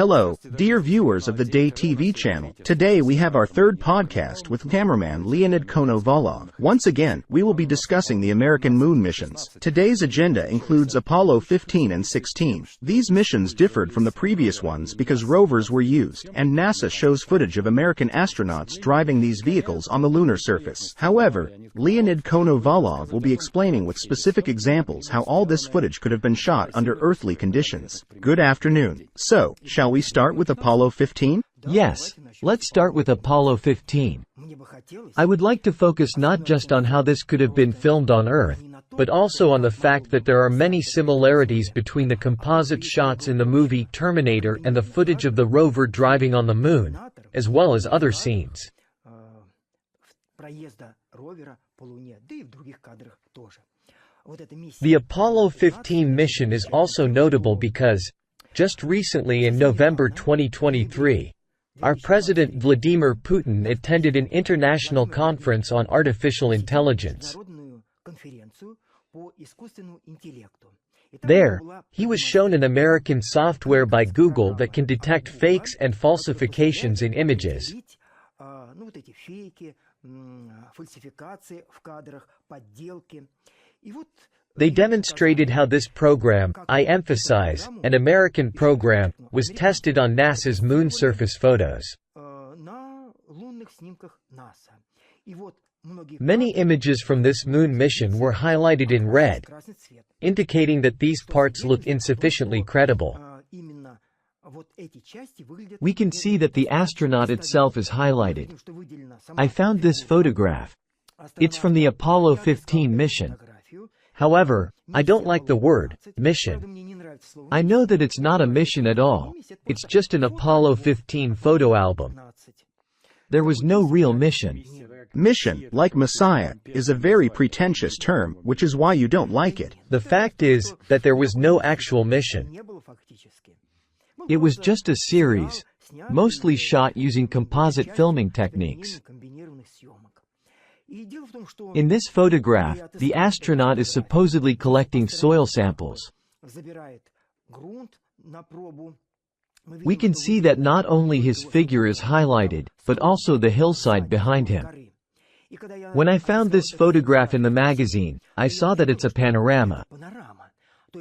Hello, dear viewers of the Day TV channel. Today we have our third podcast with cameraman Leonid Konovalov. Once again, we will be discussing the American moon missions. Today's agenda includes Apollo 15 and 16. These missions differed from the previous ones because rovers were used, and NASA shows footage of American astronauts driving these vehicles on the lunar surface. However, Leonid Konovalov will be explaining with specific examples how all this footage could have been shot under earthly conditions. Good afternoon. So, shall we start with Apollo 15? Yes, let's start with Apollo 15. I would like to focus not just on how this could have been filmed on Earth, but also on the fact that there are many similarities between the composite shots in the movie Terminator and the footage of the rover driving on the moon, as well as other scenes. The Apollo 15 mission is also notable because, just recently in November 2023, our President Vladimir Putin attended an international conference on artificial intelligence. There, he was shown an American software by Google that can detect fakes and falsifications in images. They demonstrated how this program, I emphasize, an American program, was tested on NASA's moon surface photos. Many images from this moon mission were highlighted in red, indicating that these parts look insufficiently credible. We can see that the astronaut itself is highlighted. I found this photograph. It's from the Apollo 15 mission. However, I don't like the word, mission. I know that it's not a mission at all. It's just an Apollo 15 photo album. There was no real mission. Mission, like Messiah, is a very pretentious term, which is why you don't like it. The fact is that there was no actual mission. It was just a series, mostly shot using composite filming techniques. In this photograph, the astronaut is supposedly collecting soil samples. We can see that not only his figure is highlighted, but also the hillside behind him. When I found this photograph in the magazine, I saw that it's a panorama.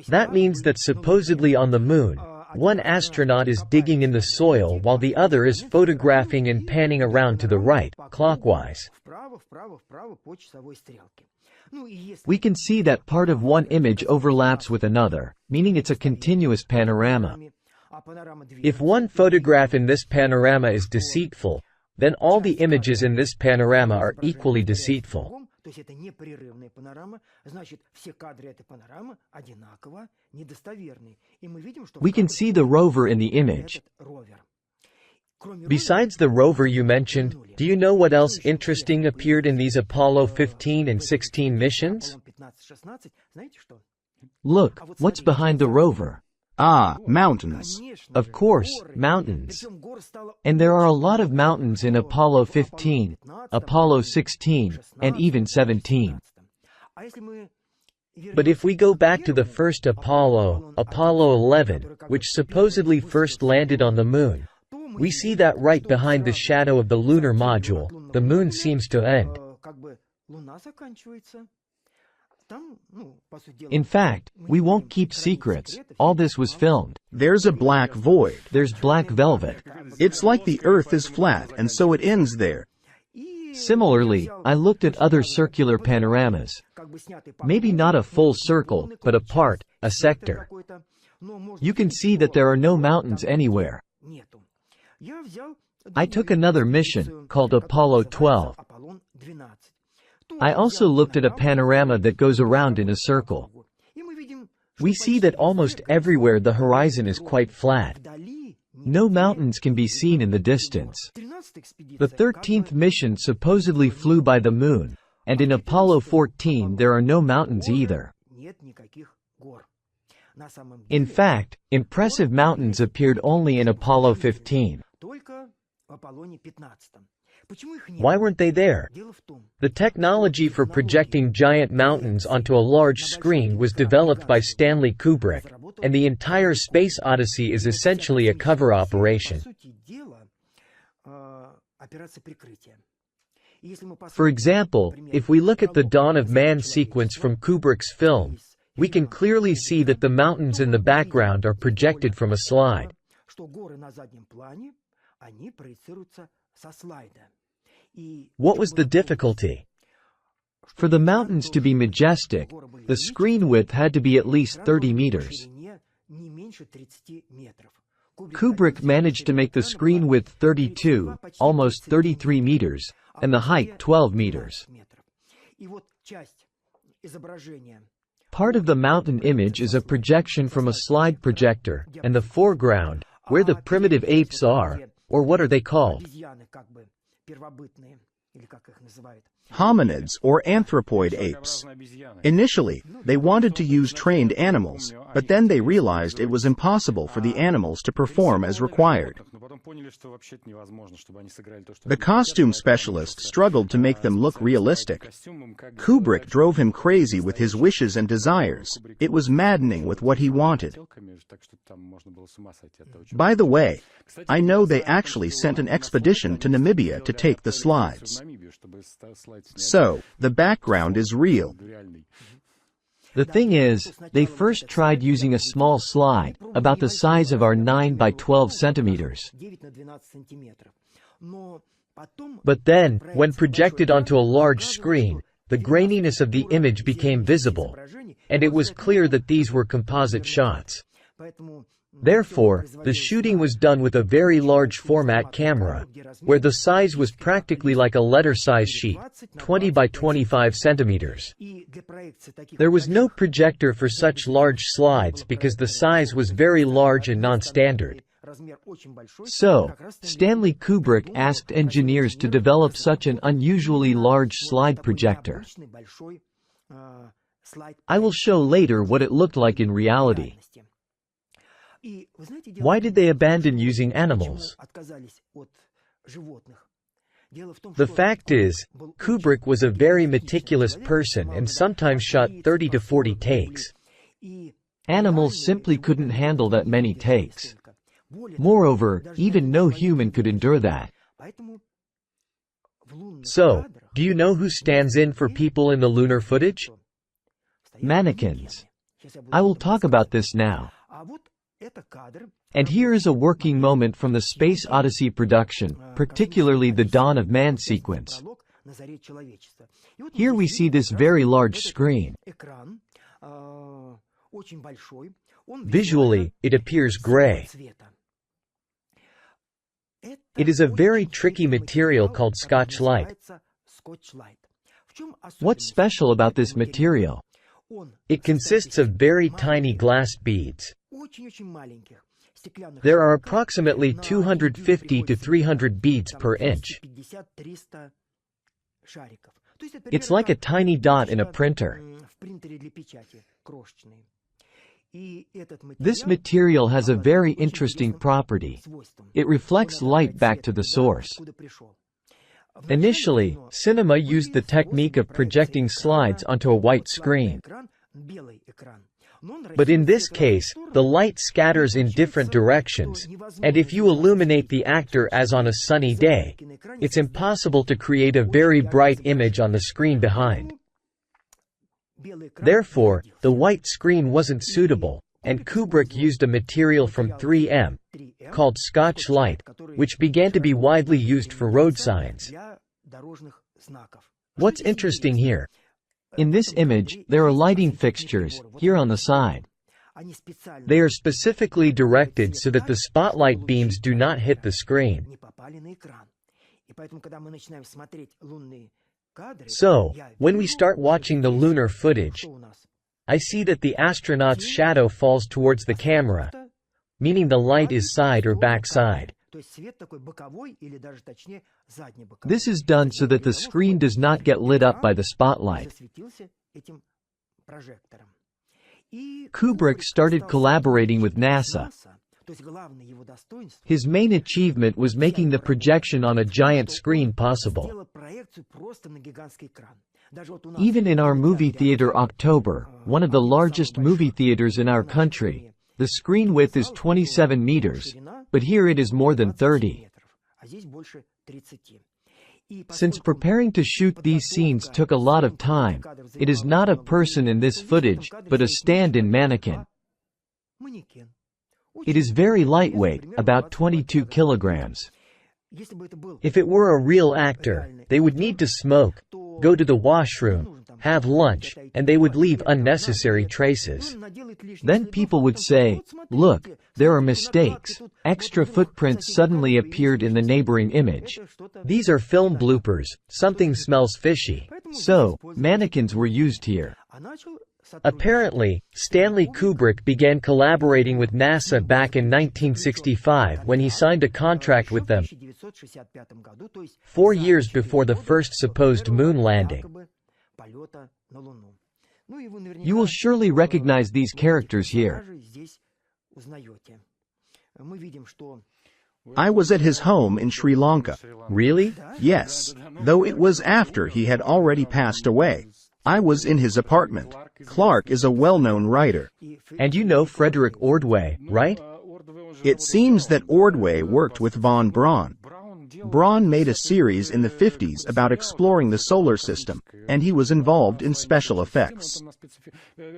That means that supposedly on the moon, one astronaut is digging in the soil while the other is photographing and panning around to the right, clockwise. We can see that part of one image overlaps with another, meaning it's a continuous panorama. If one photograph in this panorama is deceitful, then all the images in this panorama are equally deceitful. We can see the rover in the image. Besides the rover you mentioned, do you know what else interesting appeared in these Apollo 15 and 16 missions? Look, what's behind the rover? Ah, mountains. Of course, mountains. And there are a lot of mountains in Apollo 15, Apollo 16, and even 17. But if we go back to the first Apollo, Apollo 11, which supposedly first landed on the moon, we see that right behind the shadow of the lunar module, the moon seems to end. In fact, we won't keep secrets. All this was filmed. There's a black void. There's black velvet. It's like the Earth is flat and so it ends there. Similarly, I looked at other circular panoramas. Maybe not a full circle, but a part, a sector. You can see that there are no mountains anywhere. I took another mission, called Apollo 12. I also looked at a panorama that goes around in a circle. We see that almost everywhere the horizon is quite flat. No mountains can be seen in the distance. The 13th mission supposedly flew by the moon, and in Apollo 14 there are no mountains either. In fact, impressive mountains appeared only in Apollo 15. Why weren't they there? The technology for projecting giant mountains onto a large screen was developed by Stanley Kubrick. and the entire Space Odyssey is essentially a cover operation. For example, if we look at the Dawn of Man sequence from Kubrick's film, we can clearly see that the mountains in the background are projected from a slide. What was the difficulty? For the mountains to be majestic, the screen width had to be at least 30 meters. Kubrick managed to make the screen width 32, almost 33 meters, and the height 12 meters. Part of the mountain image is a projection from a slide projector, and the foreground, where the primitive apes are, or what are they called? Hominids or anthropoid apes. Initially, they wanted to use trained animals, but then they realized it was impossible for the animals to perform as required. The costume specialist struggled to make them look realistic. Kubrick drove him crazy with his wishes and desires. It was maddening with what he wanted. By the way, I know they actually sent an expedition to Namibia to take the slides. So, the background is real. The thing is, they first tried using a small slide, about the size of our 9 by 12 centimeters. But then, when projected onto a large screen, the graininess of the image became visible, and it was clear that these were composite shots. Therefore, the shooting was done with a very large format camera, where the size was practically like a letter-size sheet, 20 by 25 centimeters. There was no projector for such large slides because the size was very large and non-standard. So, Stanley Kubrick asked engineers to develop such an unusually large slide projector. I will show later what it looked like in reality. Why did they abandon using animals? The fact is, Kubrick was a very meticulous person and sometimes shot 30 to 40 takes. Animals simply couldn't handle that many takes. Moreover, even no human could endure that. So, do you know who stands in for people in the lunar footage? Mannequins. I will talk about this now. And here is a working moment from the Space Odyssey production, particularly the Dawn of Man sequence. Here we see this very large screen. Visually, it appears gray. It is a very tricky material called Scotch light. What's special about this material? It consists of very tiny glass beads. There are approximately 250 to 300 beads per inch. It's like a tiny dot in a printer. This material has a very interesting property. It reflects light back to the source. Initially, cinema used the technique of projecting slides onto a white screen. But in this case, the light scatters in different directions, and if you illuminate the actor as on a sunny day, it's impossible to create a very bright image on the screen behind. Therefore, the white screen wasn't suitable, and Kubrick used a material from 3M, called Scotch light, which began to be widely used for road signs. What's interesting here? In this image, there are lighting fixtures, here on the side. They are specifically directed so that the spotlight beams do not hit the screen. So, when we start watching the lunar footage, I see that the astronaut's shadow falls towards the camera, meaning the light is side or back side. This is done so that the screen does not get lit up by the spotlight. Kubrick started collaborating with NASA. His main achievement was making the projection on a giant screen possible. Even in our movie theater October, one of the largest movie theaters in our country, The screen width is 27 meters, but here it is more than 30. Since preparing to shoot these scenes took a lot of time, it is not a person in this footage, but a stand-in mannequin. It is very lightweight, about 22 kilograms. If it were a real actor, they would need to smoke, go to the washroom, have lunch, and they would leave unnecessary traces. Then people would say, "Look, there are mistakes. Extra footprints suddenly appeared in the neighboring image. These are film bloopers, something smells fishy." So, mannequins were used here. Apparently, Stanley Kubrick began collaborating with NASA back in 1965 when he signed a contract with them, 4 years before the first supposed moon landing. You will surely recognize these characters here. I was at his home in Sri Lanka. Really? Yes, though it was after he had already passed away. I was in his apartment. Clark is a well-known writer. And you know Frederick Ordway, right? It seems that Ordway worked with von Braun. Braun made a series in the 50s about exploring the solar system, and he was involved in special effects.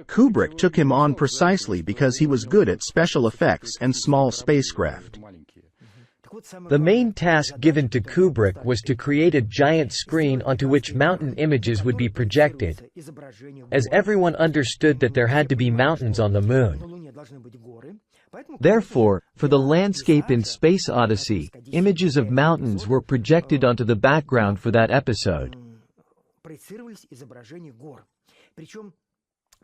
Kubrick took him on precisely because he was good at special effects and small spacecraft. The main task given to Kubrick was to create a giant screen onto which mountain images would be projected, as everyone understood that there had to be mountains on the moon. Therefore, for the landscape in Space Odyssey, images of mountains were projected onto the background for that episode.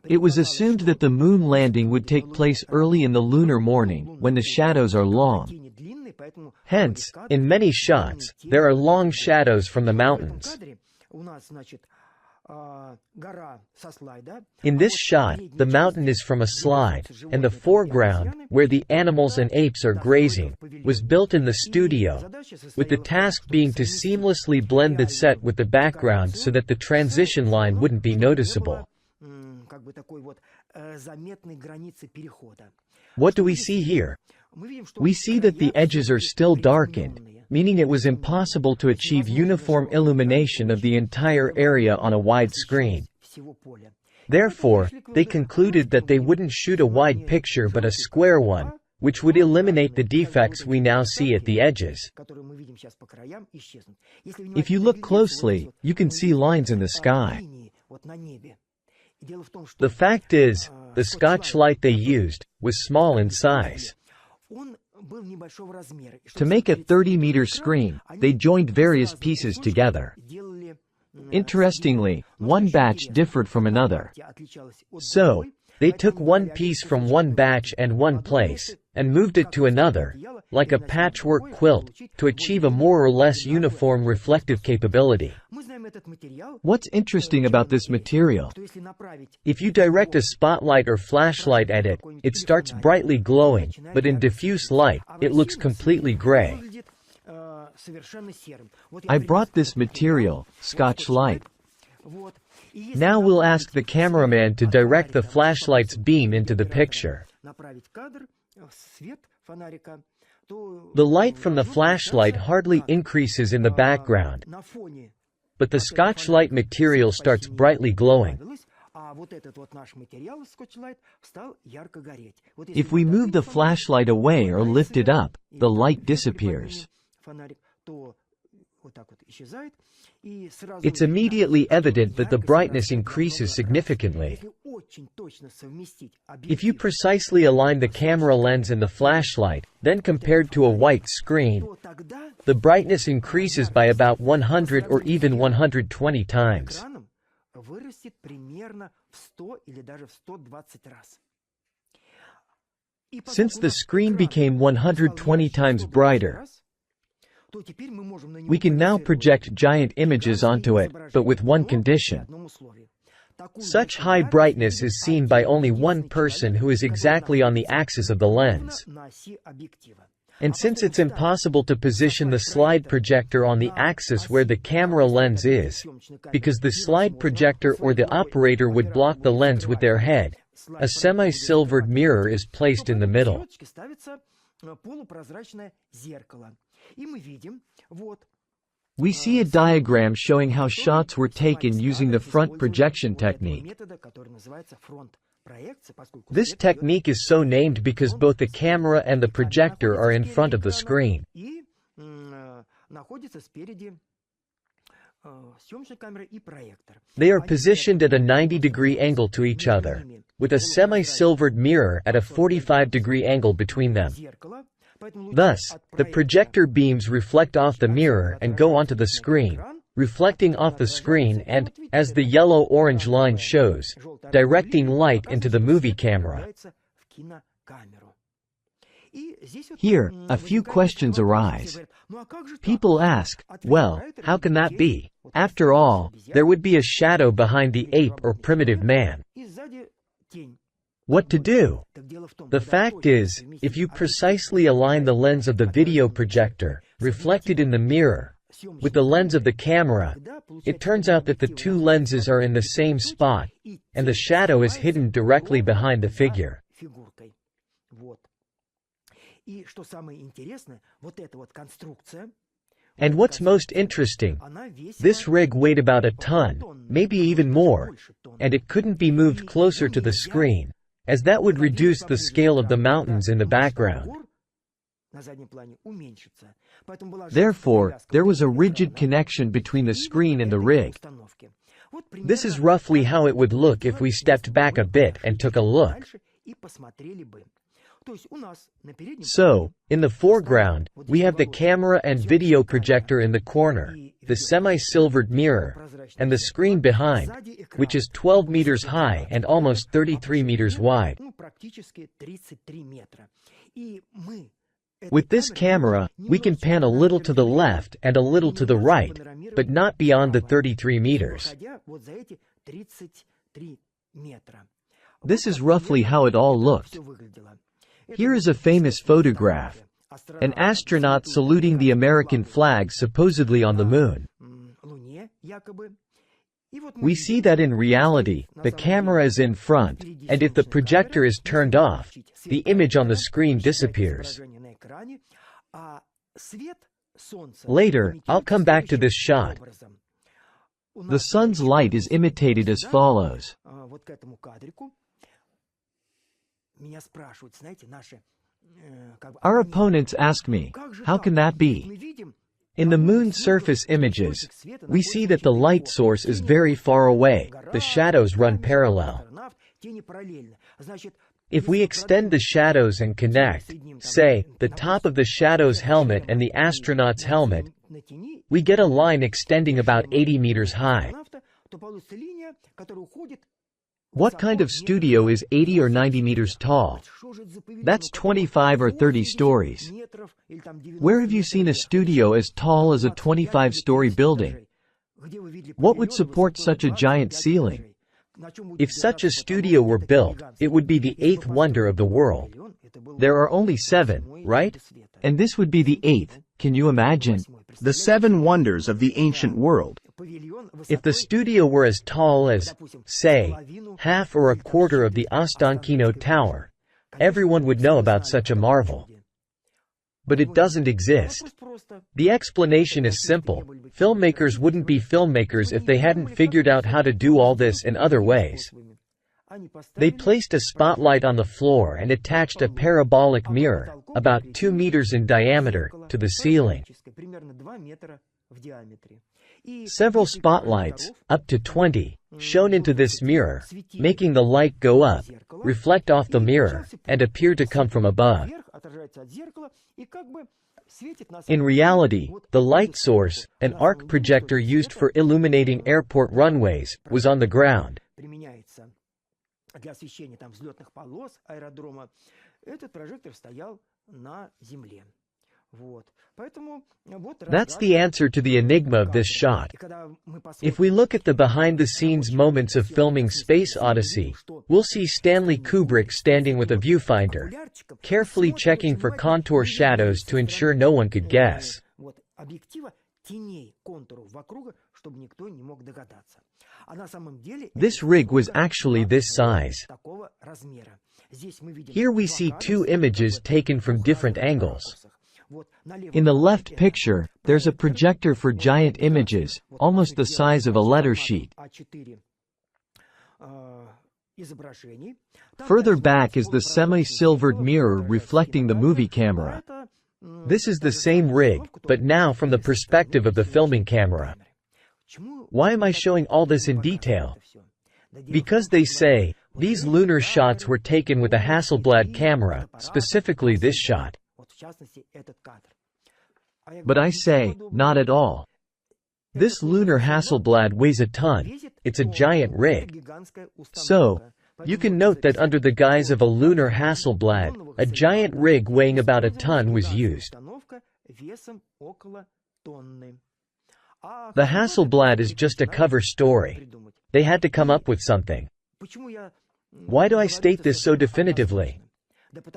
It was assumed that the moon landing would take place early in the lunar morning, when the shadows are long. Hence, in many shots, there are long shadows from the mountains. In this shot, the mountain is from a slide, and the foreground, where the animals and apes are grazing, was built in the studio, with the task being to seamlessly blend the set with the background so that the transition line wouldn't be noticeable. What do we see here? We see that the edges are still darkened, meaning it was impossible to achieve uniform illumination of the entire area on a wide screen. Therefore, they concluded that they wouldn't shoot a wide picture but a square one, which would eliminate the defects we now see at the edges. If you look closely, you can see lines in the sky. The fact is, the Scotch light they used was small in size. To make a 30-meter screen, they joined various pieces together. Interestingly, one batch differed from another. So, they took one piece from one batch and one place, and moved it to another, like a patchwork quilt, to achieve a more or less uniform reflective capability. What's interesting about this material? If you direct a spotlight or flashlight at it, it starts brightly glowing, but in diffuse light, it looks completely gray. I brought this material, Scotch light. Now we'll ask the cameraman to direct the flashlight's beam into the picture. The light from the flashlight hardly increases in the background, but the Scotch light material starts brightly glowing. If we move the flashlight away or lift it up, the light disappears. It's immediately evident that the brightness increases significantly. If you precisely align the camera lens and the flashlight, then compared to a white screen, the brightness increases by about 100 or even 120 times. Since the screen became 120 times brighter, we can now project giant images onto it, but with one condition. Such high brightness is seen by only one person who is exactly on the axis of the lens. And since it's impossible to position the slide projector on the axis where the camera lens is, because the slide projector or the operator would block the lens with their head, A semi-silvered mirror is placed in the middle. We see a diagram showing how shots were taken using the front projection technique. This technique is so named because both the camera and the projector are in front of the screen. They are positioned at a 90-degree angle to each other, with a semi-silvered mirror at a 45-degree angle between them. Thus, the projector beams reflect off the mirror and go onto the screen, reflecting off the screen and, as the yellow-orange line shows, directing light into the movie camera. Here, a few questions arise. People ask, well, how can that be? After all, there would be a shadow behind the ape or primitive man. What to do? The fact is, if you precisely align the lens of the video projector, reflected in the mirror, with the lens of the camera, it turns out that the two lenses are in the same spot, and the shadow is hidden directly behind the figure. And what's most interesting, this rig weighed about a ton, maybe even more, and it couldn't be moved closer to the screen, as that would reduce the scale of the mountains in the background. Therefore, there was a rigid connection between the screen and the rig. This is roughly how it would look if we stepped back a bit and took a look. So, in the foreground, we have the camera and video projector in the corner, the semi-silvered mirror, and the screen behind, which is 12 meters high and almost 33 meters wide. With this camera, we can pan a little to the left and a little to the right, but not beyond the 33 meters. This is roughly how it all looked. Here is a famous photograph. An astronaut saluting the American flag supposedly on the moon. We see that in reality, the camera is in front, and if the projector is turned off, the image on the screen disappears. Later, I'll come back to this shot. The sun's light is imitated as follows. Our opponents ask me, how can that be? In the moon's surface images, we see that the light source is very far away, the shadows run parallel. If we extend the shadows and connect, say, the top of the shadow's helmet and the astronaut's helmet, we get a line extending about 80 meters high. What kind of studio is 80 or 90 meters tall? That's 25 or 30 stories. Where have you seen a studio as tall as a 25-story building? What would support such a giant ceiling? If such a studio were built, it would be the 8th wonder of the world. There are only 7, right? And this would be the 8th, can you imagine? The 7 wonders of the ancient world. If the studio were as tall as, say, half or a quarter of the Ostankino Tower, everyone would know about such a marvel. But it doesn't exist. The explanation is simple. Filmmakers wouldn't be filmmakers if they hadn't figured out how to do all this in other ways. They placed a spotlight on the floor and attached a parabolic mirror, about 2 meters in diameter, to the ceiling. Several spotlights, up to 20, shone into this mirror, making the light go up, reflect off the mirror, and appear to come from above. In reality, the light source, an arc projector used for illuminating airport runways, was on the ground. That's the answer to the enigma of this shot. If we look at the behind-the-scenes moments of filming Space Odyssey, we'll see Stanley Kubrick standing with a viewfinder, carefully checking for contour shadows to ensure no one could guess. This rig was actually this size. Here we see two images taken from different angles. In the left picture, there's a projector for giant images, almost the size of a letter sheet. Further back is the semi-silvered mirror reflecting the movie camera. This is the same rig, but now from the perspective of the filming camera. Why am I showing all this in detail? Because they say, these lunar shots were taken with a Hasselblad camera, specifically this shot. But I say, not at all. This lunar Hasselblad weighs a ton. It's a giant rig. So, you can note that under the guise of a lunar Hasselblad, a giant rig weighing about a ton was used. The Hasselblad is just a cover story. They had to come up with something. Why do I state this so definitively?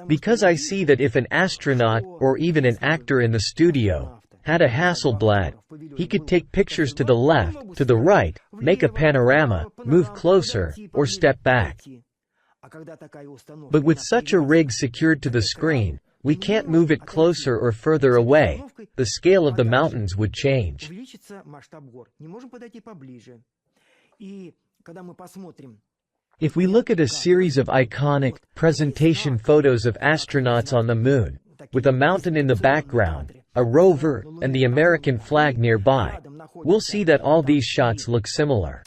Because I see that if an astronaut, or even an actor in the studio, had a Hasselblad, he could take pictures to the left, to the right, make a panorama, move closer, or step back. But with such a rig secured to the screen, we can't move it closer or further away. The scale of the mountains would change. If we look at a series of iconic presentation photos of astronauts on the moon, with a mountain in the background, a rover, and the American flag nearby, we'll see that all these shots look similar.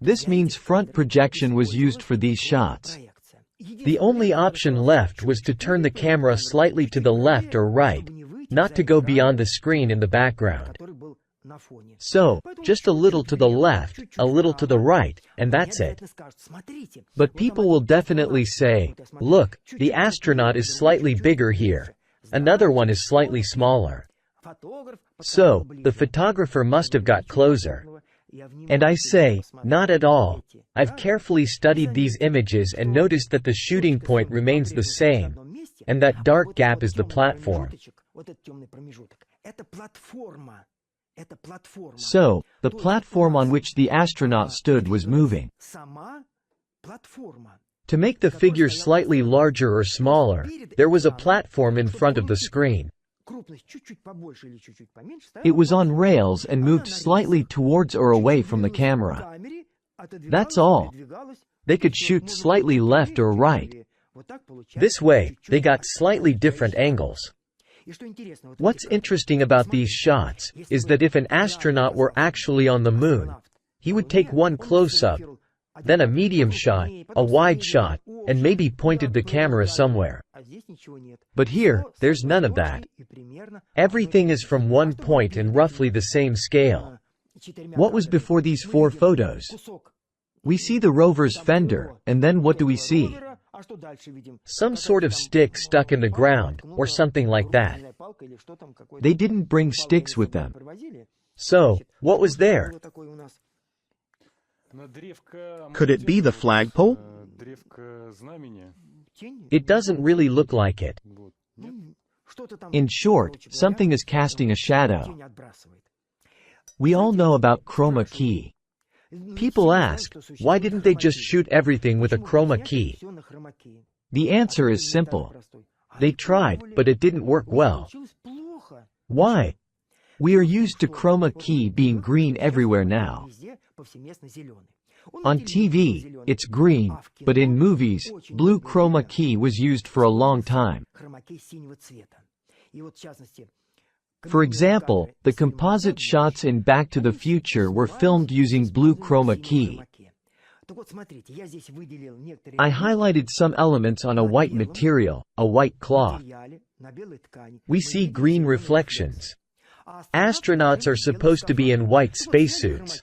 This means front projection was used for these shots. The only option left was to turn the camera slightly to the left or right, not to go beyond the screen in the background. So, just a little to the left, a little to the right, and that's it. But people will definitely say, look, the astronaut is slightly bigger here. Another one is slightly smaller. So, the photographer must have got closer. And I say, not at all. I've carefully studied these images and noticed that the shooting point remains the same, and that dark gap is the platform. So, the platform on which the astronaut stood was moving. To make the figure slightly larger or smaller, there was a platform in front of the screen. It was on rails and moved slightly towards or away from the camera. That's all. They could shoot slightly left or right. This way, they got slightly different angles. What's interesting about these shots is that if an astronaut were actually on the moon, he would take one close-up, then a medium shot, a wide shot, and maybe pointed the camera somewhere. But here, there's none of that. Everything is from one point and roughly the same scale. What was before these four photos? We see the rover's fender, and then what do we see? Some sort of stick stuck in the ground, or something like that. They didn't bring sticks with them. So, what was there? Could it be the flagpole? It doesn't really look like it. In short, something is casting a shadow. We all know about chroma key. People ask, why didn't they just shoot everything with a chroma key? The answer is simple. They tried, but it didn't work well. Why? We are used to chroma key being green everywhere now. On TV, it's green, but in movies, blue chroma key was used for a long time. For example, the composite shots in Back to the Future were filmed using blue chroma key. I highlighted some elements on a white material, a white cloth. We see green reflections. Astronauts are supposed to be in white spacesuits.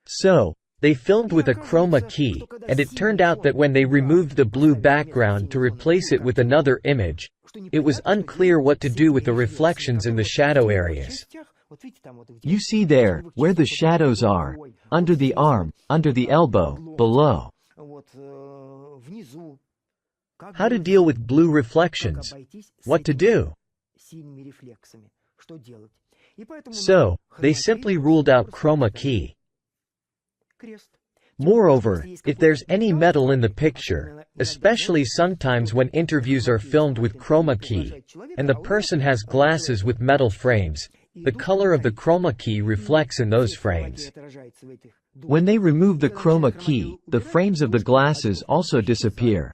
So, they filmed with a chroma key, and it turned out that when they removed the blue background to replace it with another image, it was unclear what to do with the reflections in the shadow areas. You see there, where the shadows are, under the arm, under the elbow, below. How to deal with blue reflections? What to do? So, they simply ruled out chroma key. Moreover, if there's any metal in the picture, especially sometimes when interviews are filmed with chroma key, and the person has glasses with metal frames, the color of the chroma key reflects in those frames. When they remove the chroma key, the frames of the glasses also disappear.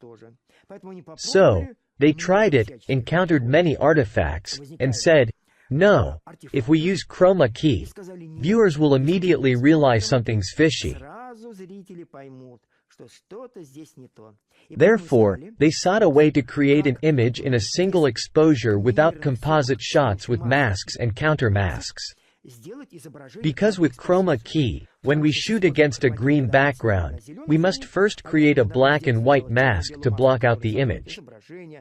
So, they tried it, encountered many artifacts, and said, no, if we use chroma key, viewers will immediately realize something's fishy. Therefore, they sought a way to create an image in a single exposure without composite shots with masks and counter masks. Because with chroma key, when we shoot against a green background, we must first create a black and white mask to block out the image.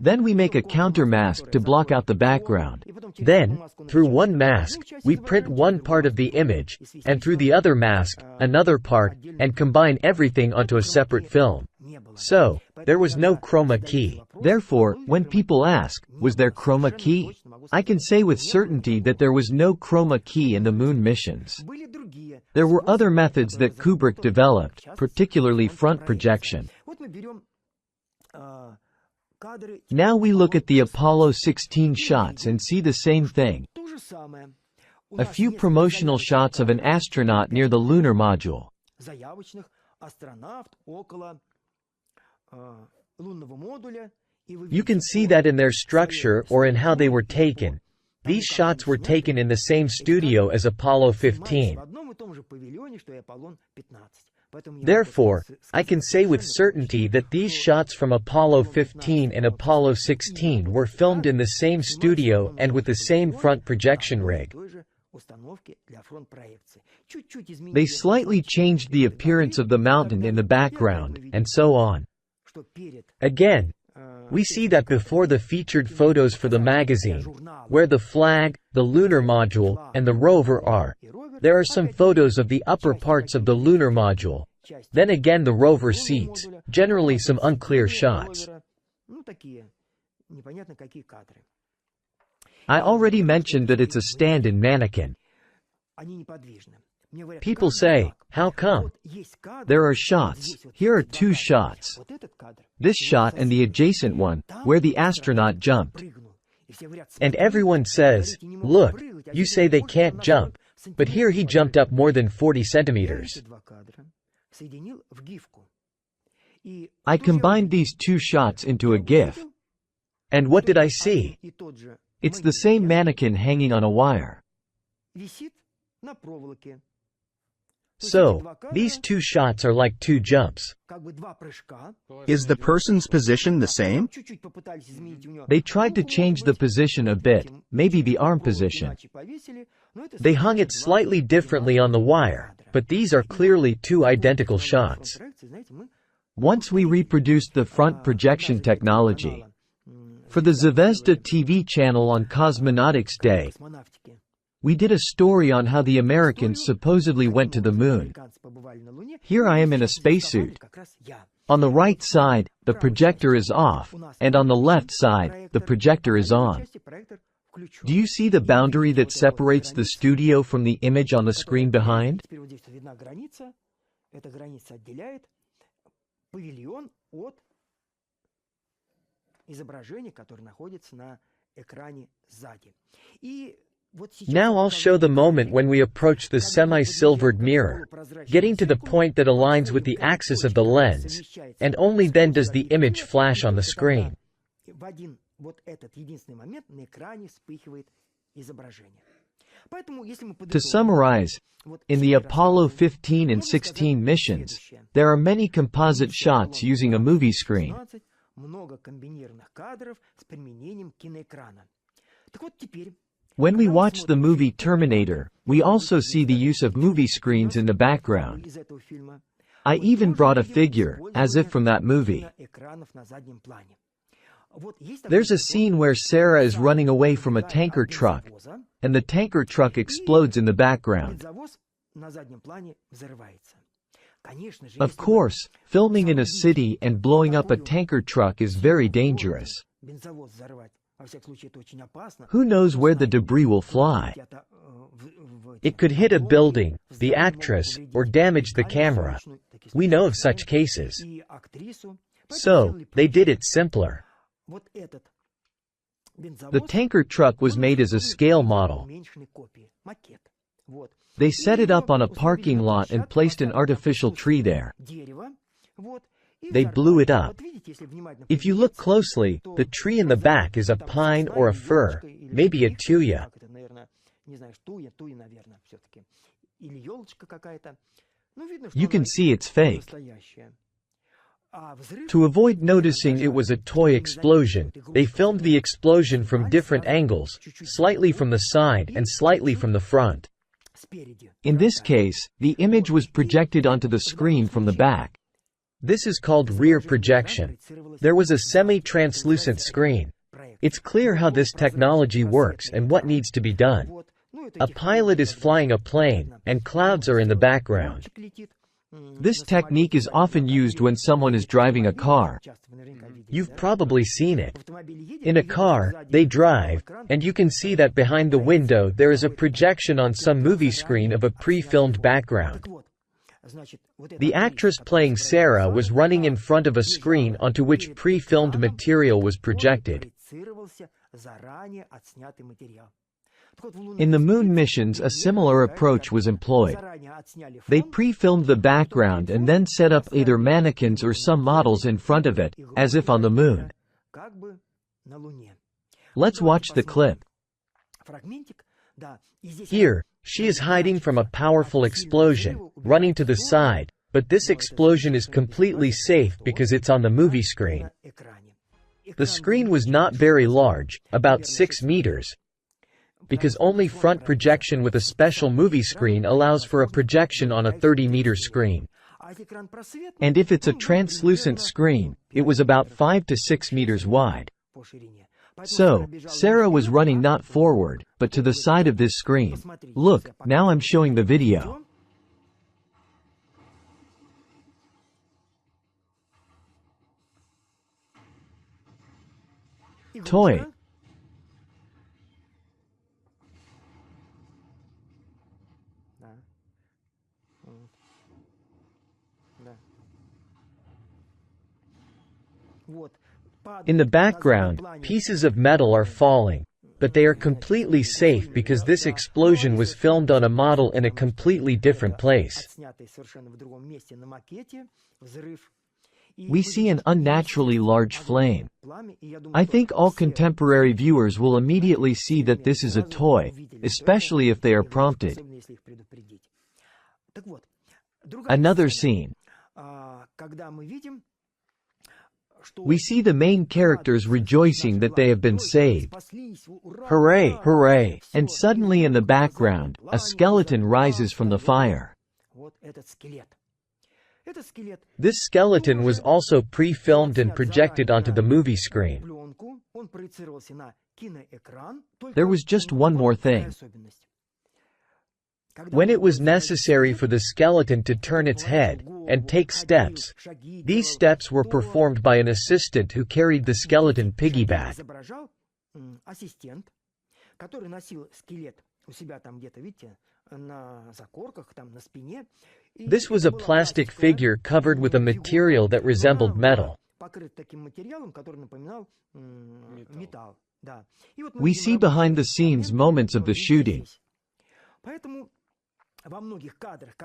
Then we make a counter mask to block out the background. Then, through one mask, we print one part of the image, and through the other mask, another part, and combine everything onto a separate film. So, there was no chroma key. Therefore, when people ask, was there chroma key? I can say with certainty that there was no chroma key in the moon missions. There were other methods that Kubrick developed, particularly front projection. Now we look at the Apollo 16 shots and see the same thing. A few promotional shots of an astronaut near the lunar module. You can see that in their structure or in how they were taken. These shots were taken in the same studio as Apollo 15. Therefore, I can say with certainty that these shots from Apollo 15 and Apollo 16 were filmed in the same studio and with the same front projection rig. They slightly changed the appearance of the mountain in the background, and so on. Again, we see that before the featured photos for the magazine, where the flag, the lunar module, and the rover are, there are some photos of the upper parts of the lunar module. Then again the rover seats, generally some unclear shots. I already mentioned that it's a stand-in mannequin. People say, how come? There are shots. Here are two shots. This shot and the adjacent one, where the astronaut jumped. And everyone says, look, you say they can't jump, but here he jumped up more than 40 centimeters. I combined these two shots into a GIF. And what did I see? It's the same mannequin hanging on a wire. So, these two shots are like two jumps. Is the person's position the same? They tried to change the position a bit, maybe the arm position. They hung it slightly differently on the wire, but these are clearly two identical shots. Once we reproduced the front projection technology. For the Zvezda TV channel on Cosmonautics Day, we did a story on how the Americans supposedly went to the moon. Here I am in a spacesuit. On the right side, the projector is off, and on the left side, the projector is on. Do you see the boundary that separates the studio from the image on the screen behind? Now I'll show the moment when we approach the semi-silvered mirror, getting to the point that aligns with the axis of the lens, and only then does the image flash on the screen. To summarize, in the Apollo 15 and 16 missions, there are many composite shots using a movie screen. When we watch the movie Terminator, we also see the use of movie screens in the background. I even brought a figure, as if from that movie. There's a scene where Sarah is running away from a tanker truck, and the tanker truck explodes in the background. Of course, filming in a city and blowing up a tanker truck is very dangerous. Who knows where the debris will fly? It could hit a building, the actress, or damage the camera. We know of such cases. So, they did it simpler. The tanker truck was made as a scale model. They set it up on a parking lot and placed an artificial tree there. They blew it up. If you look closely, the tree in the back is a pine or a fir, maybe a tuya. You can see it's fake. To avoid noticing it was a toy explosion, they filmed the explosion from different angles, slightly from the side and slightly from the front. In this case, the image was projected onto the screen from the back. This is called rear projection. There was a semi-translucent screen. It's clear how this technology works and what needs to be done. A pilot is flying a plane, and clouds are in the background. This technique is often used when someone is driving a car. You've probably seen it. In a car, they drive, and you can see that behind the window there is a projection on some movie screen of a pre-filmed background. The actress playing Sarah was running in front of a screen onto which pre-filmed material was projected. In the moon missions, a similar approach was employed. They pre-filmed the background and then set up either mannequins or some models in front of it, as if on the moon. Let's watch the clip. Here, she is hiding from a powerful explosion, running to the side, but this explosion is completely safe because it's on the movie screen. The screen was not very large, about 6 meters, because only front projection with a special movie screen allows for a projection on a 30-meter screen. And if it's a translucent screen, it was about 5 to 6 meters wide. So, Sarah was running not forward, but to the side of this screen. Look, now I'm showing the video. Toy. In the background, pieces of metal are falling, but they are completely safe because this explosion was filmed on a model in a completely different place. We see an unnaturally large flame. I think all contemporary viewers will immediately see that this is a toy, especially if they are prompted. Another scene. We see the main characters rejoicing that they have been saved. Hooray, hooray! And suddenly in the background, a skeleton rises from the fire. This skeleton was also pre-filmed and projected onto the movie screen. There was just one more thing. When it was necessary for the skeleton to turn its head and take steps, these steps were performed by an assistant who carried the skeleton piggyback. This was a plastic figure covered with a material that resembled metal. We see behind the scenes moments of the shooting.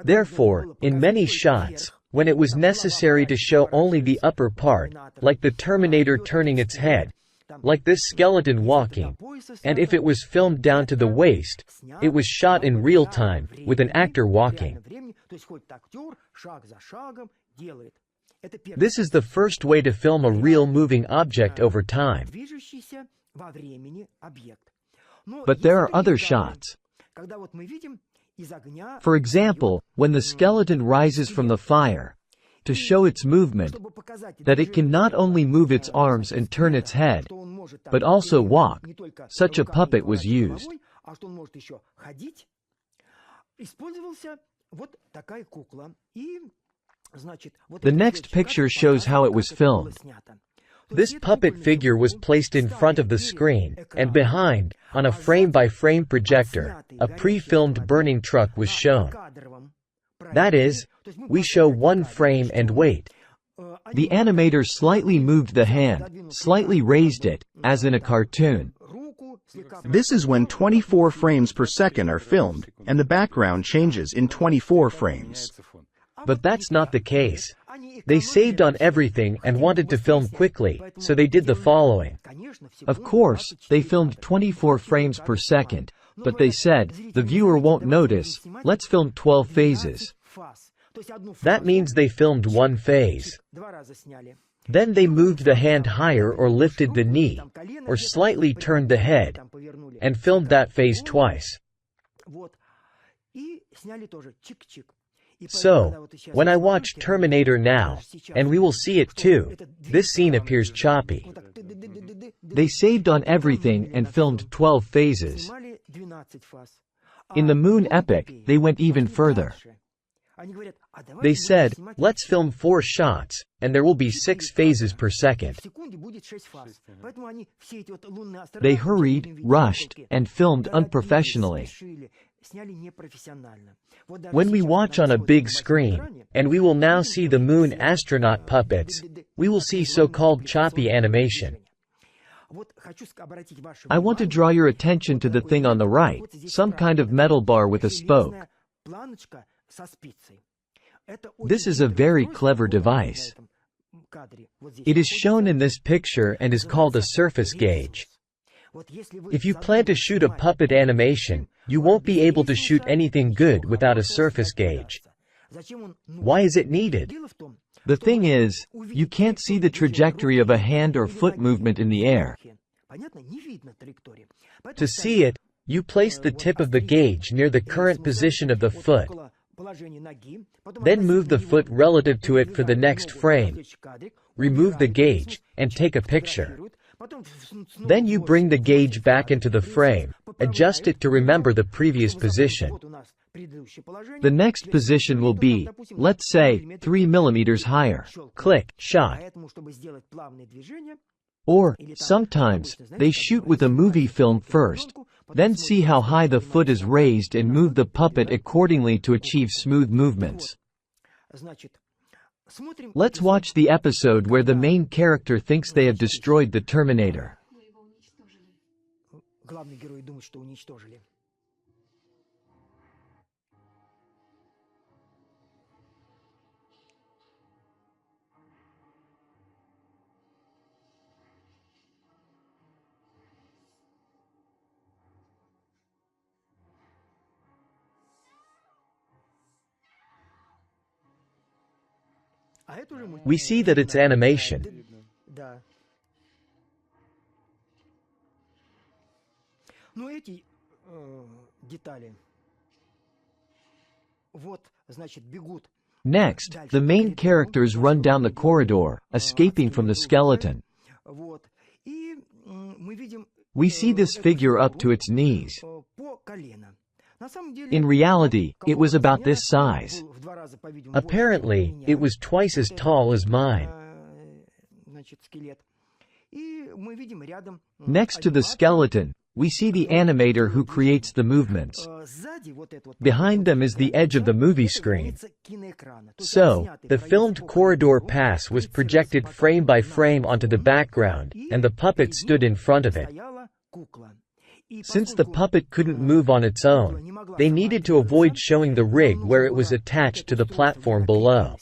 Therefore, in many shots, when it was necessary to show only the upper part, like the Terminator turning its head, like this skeleton walking, and if it was filmed down to the waist, it was shot in real time, with an actor walking. This is the first way to film a real moving object over time. But there are other shots. For example, when the skeleton rises from the fire, to show its movement, that it can not only move its arms and turn its head, but also walk, such a puppet was used. The next picture shows how it was filmed. This puppet figure was placed in front of the screen, and behind, on a frame-by-frame projector, a pre-filmed burning truck was shown. That is, we show one frame and wait. The animator slightly moved the hand, slightly raised it, as in a cartoon. This is when 24 frames per second are filmed, and the background changes in 24 frames. But that's not the case. They saved on everything and wanted to film quickly, so they did the following. Of course, they filmed 24 frames per second, but they said, the viewer won't notice, let's film 12 phases. That means they filmed one phase. Then they moved the hand higher or lifted the knee, or slightly turned the head, and filmed that phase twice. So, when I watch Terminator now, and we will see it too, this scene appears choppy. They saved on everything and filmed 12 phases. In the Moon epic, they went even further. They said, let's film 4 shots, and there will be 6 phases per second. They hurried, rushed, and filmed unprofessionally. When we watch on a big screen, and we will now see the Moon astronaut puppets, we will see so-called choppy animation. I want to draw your attention to the thing on the right, some kind of metal bar with a spoke. This is a very clever device. It is shown in this picture and is called a surface gauge. If you plan to shoot a puppet animation, you won't be able to shoot anything good without a surface gauge. Why is it needed? The thing is, you can't see the trajectory of a hand or foot movement in the air. To see it, you place the tip of the gauge near the current position of the foot. Then move the foot relative to it for the next frame. Remove the gauge, and take a picture. Then you bring the gauge back into the frame, adjust it to remember the previous position. The next position will be, let's say, 3 millimeters higher. Click, shot. Or, sometimes, they shoot with a movie film first, then see how high the foot is raised and move the puppet accordingly to achieve smooth movements. Let's watch the episode where the main character thinks they have destroyed the Terminator. We see that it's animation. Next, the main characters run down the corridor, escaping from the skeleton. We see this figure up to its knees. In reality, it was about this size. Apparently, it was twice as tall as mine. Next to the skeleton, we see the animator who creates the movements. Behind them is the edge of the movie screen. So, the filmed corridor pass was projected frame by frame onto the background, and the puppet stood in front of it. Since the puppet couldn't move on its own, they needed to avoid showing the rig where it was attached to the platform below.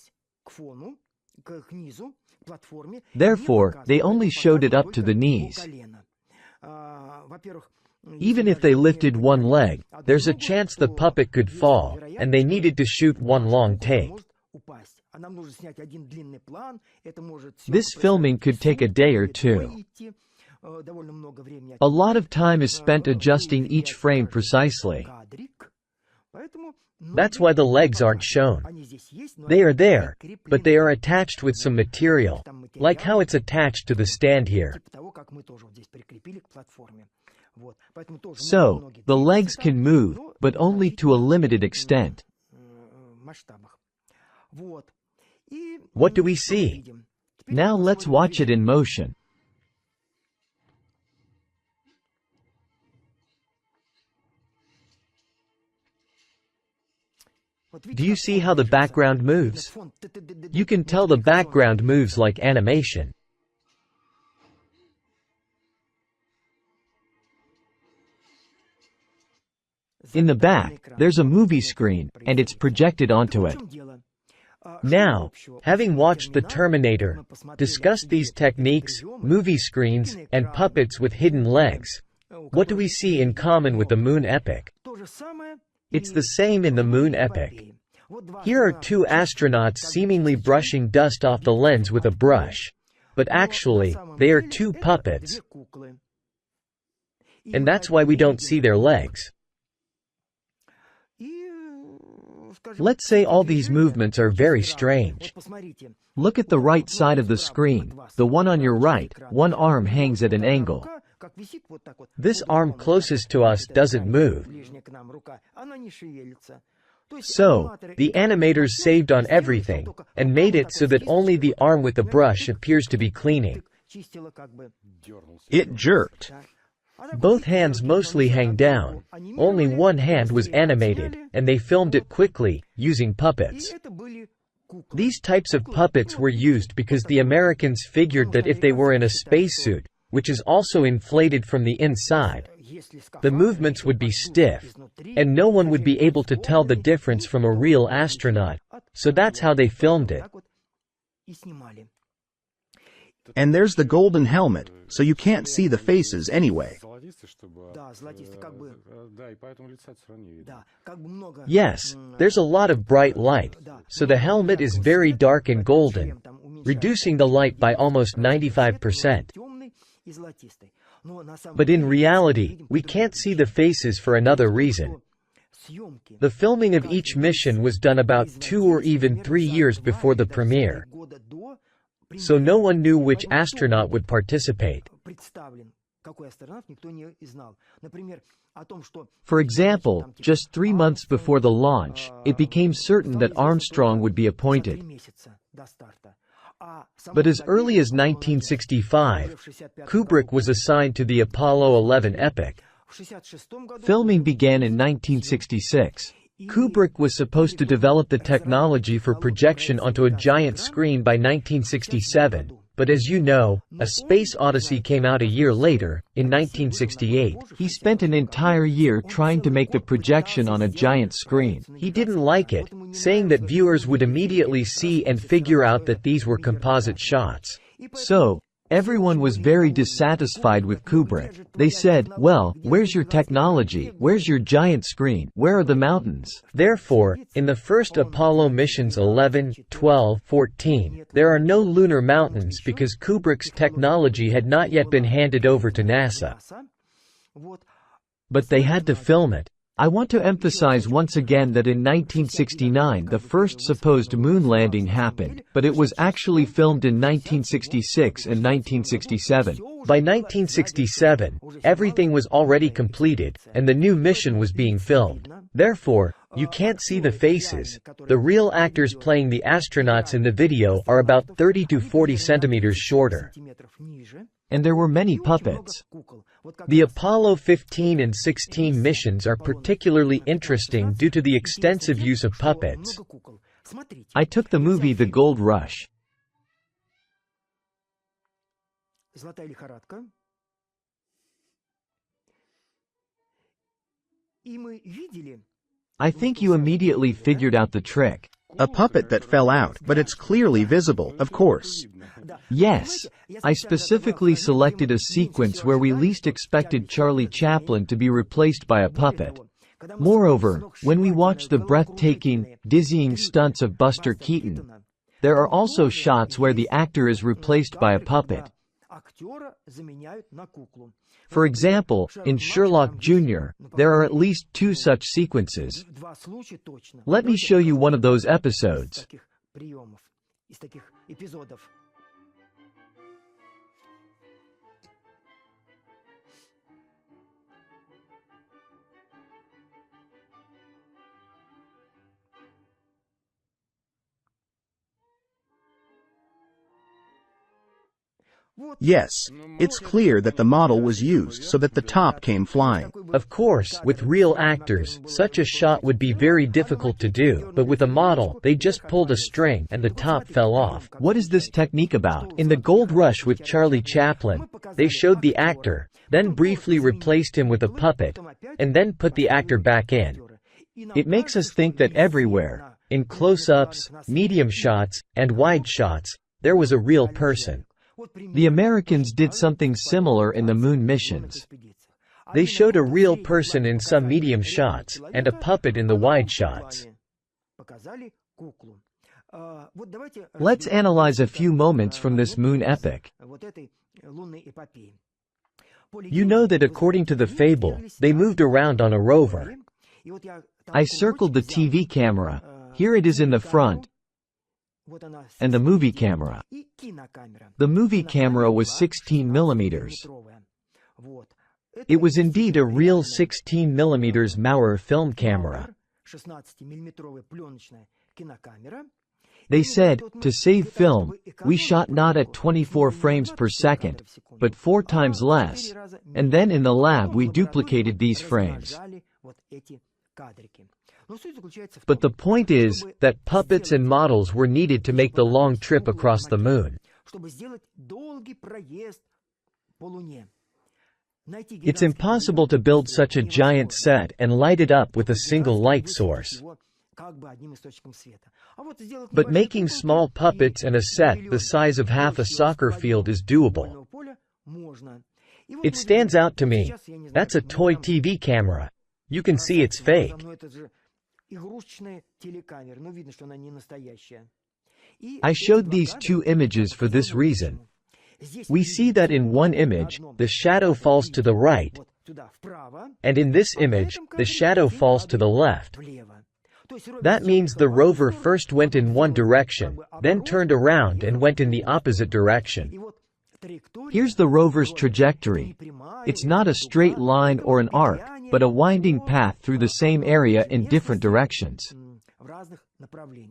Therefore, they only showed it up to the knees. Even if they lifted one leg, there's a chance the puppet could fall, and they needed to shoot one long take. This filming could take a day or two. A lot of time is spent adjusting each frame precisely. That's why the legs aren't shown. They are there, but they are attached with some material, like how it's attached to the stand here. So, the legs can move, but only to a limited extent. What do we see? Now let's watch it in motion. Do you see how the background moves? You can tell the background moves like animation. In the back, there's a movie screen, and it's projected onto it. Now, having watched The Terminator, discussed these techniques, movie screens, and puppets with hidden legs, what do we see in common with the Moon Epic? It's the same in the Moon Epic. Here are two astronauts seemingly brushing dust off the lens with a brush, but actually, they are two puppets. And that's why we don't see their legs. Let's say all these movements are very strange. Look at the right side of the screen, the one on your right, one arm hangs at an angle. This arm closest to us doesn't move. So, the animators saved on everything, and made it so that only the arm with the brush appears to be cleaning. It jerked. Both hands mostly hang down. Only one hand was animated, and they filmed it quickly, using puppets. These types of puppets were used because the Americans figured that if they were in a spacesuit, which is also inflated from the inside, the movements would be stiff, and no one would be able to tell the difference from a real astronaut. So that's how they filmed it. And there's the golden helmet, so you can't see the faces anyway. Yes, there's a lot of bright light, so the helmet is very dark and golden, reducing the light by almost 95%. But in reality, we can't see the faces for another reason. The filming of each mission was done about 2 or even 3 years before the premiere, so no one knew which astronaut would participate. For example, just 3 months before the launch, it became certain that Armstrong would be appointed. But as early as 1965, Kubrick was assigned to the Apollo 11 epic. Filming began in 1966. Kubrick was supposed to develop the technology for projection onto a giant screen by 1967, but as you know, A Space Odyssey came out a year later, in 1968. He spent an entire year trying to make the projection on a giant screen. He didn't like it, saying that viewers would immediately see and figure out that these were composite shots. So, everyone was very dissatisfied with Kubrick. They said, well, where's your technology? Where's your giant screen? Where are the mountains? Therefore, in the first Apollo missions 11, 12, 14, there are no lunar mountains because Kubrick's technology had not yet been handed over to NASA. But they had to film it. I want to emphasize once again that in 1969 the first supposed moon landing happened, but it was actually filmed in 1966 and 1967. By 1967, everything was already completed, and the new mission was being filmed. Therefore, you can't see the faces. The real actors playing the astronauts in the video are about 30 to 40 centimeters shorter. And there were many puppets. The Apollo 15 and 16 missions are particularly interesting due to the extensive use of puppets. I took the movie The Gold Rush. I think you immediately figured out the trick. A puppet that fell out, but it's clearly visible, of course. Yes, I specifically selected a sequence where we least expected Charlie Chaplin to be replaced by a puppet. Moreover, when we watch the breathtaking, dizzying stunts of Buster Keaton, there are also shots where the actor is replaced by a puppet. For example, in Sherlock Jr., there are at least 2 such sequences. Let me show you one of those episodes. Yes, it's clear that the model was used so that the top came flying. Of course, with real actors, such a shot would be very difficult to do, but with a model, they just pulled a string and the top fell off. What is this technique about? In The Gold Rush with Charlie Chaplin, they showed the actor, then briefly replaced him with a puppet, and then put the actor back in. It makes us think that everywhere, in close-ups, medium shots, and wide shots, there was a real person. The Americans did something similar in the moon missions. They showed a real person in some medium shots, and a puppet in the wide shots. Let's analyze a few moments from this moon epic. You know that according to the fable, they moved around on a rover. I circled the TV camera. Here it is in the front, and the movie camera. The movie camera was 16 millimeters. It was indeed a real 16 millimeters Maurer film camera. They said, to save film, we shot not at 24 frames per second, but 4 times less, and then in the lab we duplicated these frames. But the point is, that puppets and models were needed to make the long trip across the moon. It's impossible to build such a giant set and light it up with a single light source. But making small puppets and a set the size of half a soccer field is doable. It stands out to me. That's a toy TV camera. You can see it's fake. I showed these two images for this reason. We see that in one image, the shadow falls to the right, and in this image, the shadow falls to the left. That means the rover first went in one direction, then turned around and went in the opposite direction. Here's the rover's trajectory. It's not a straight line or an arc, but a winding path through the same area in different directions.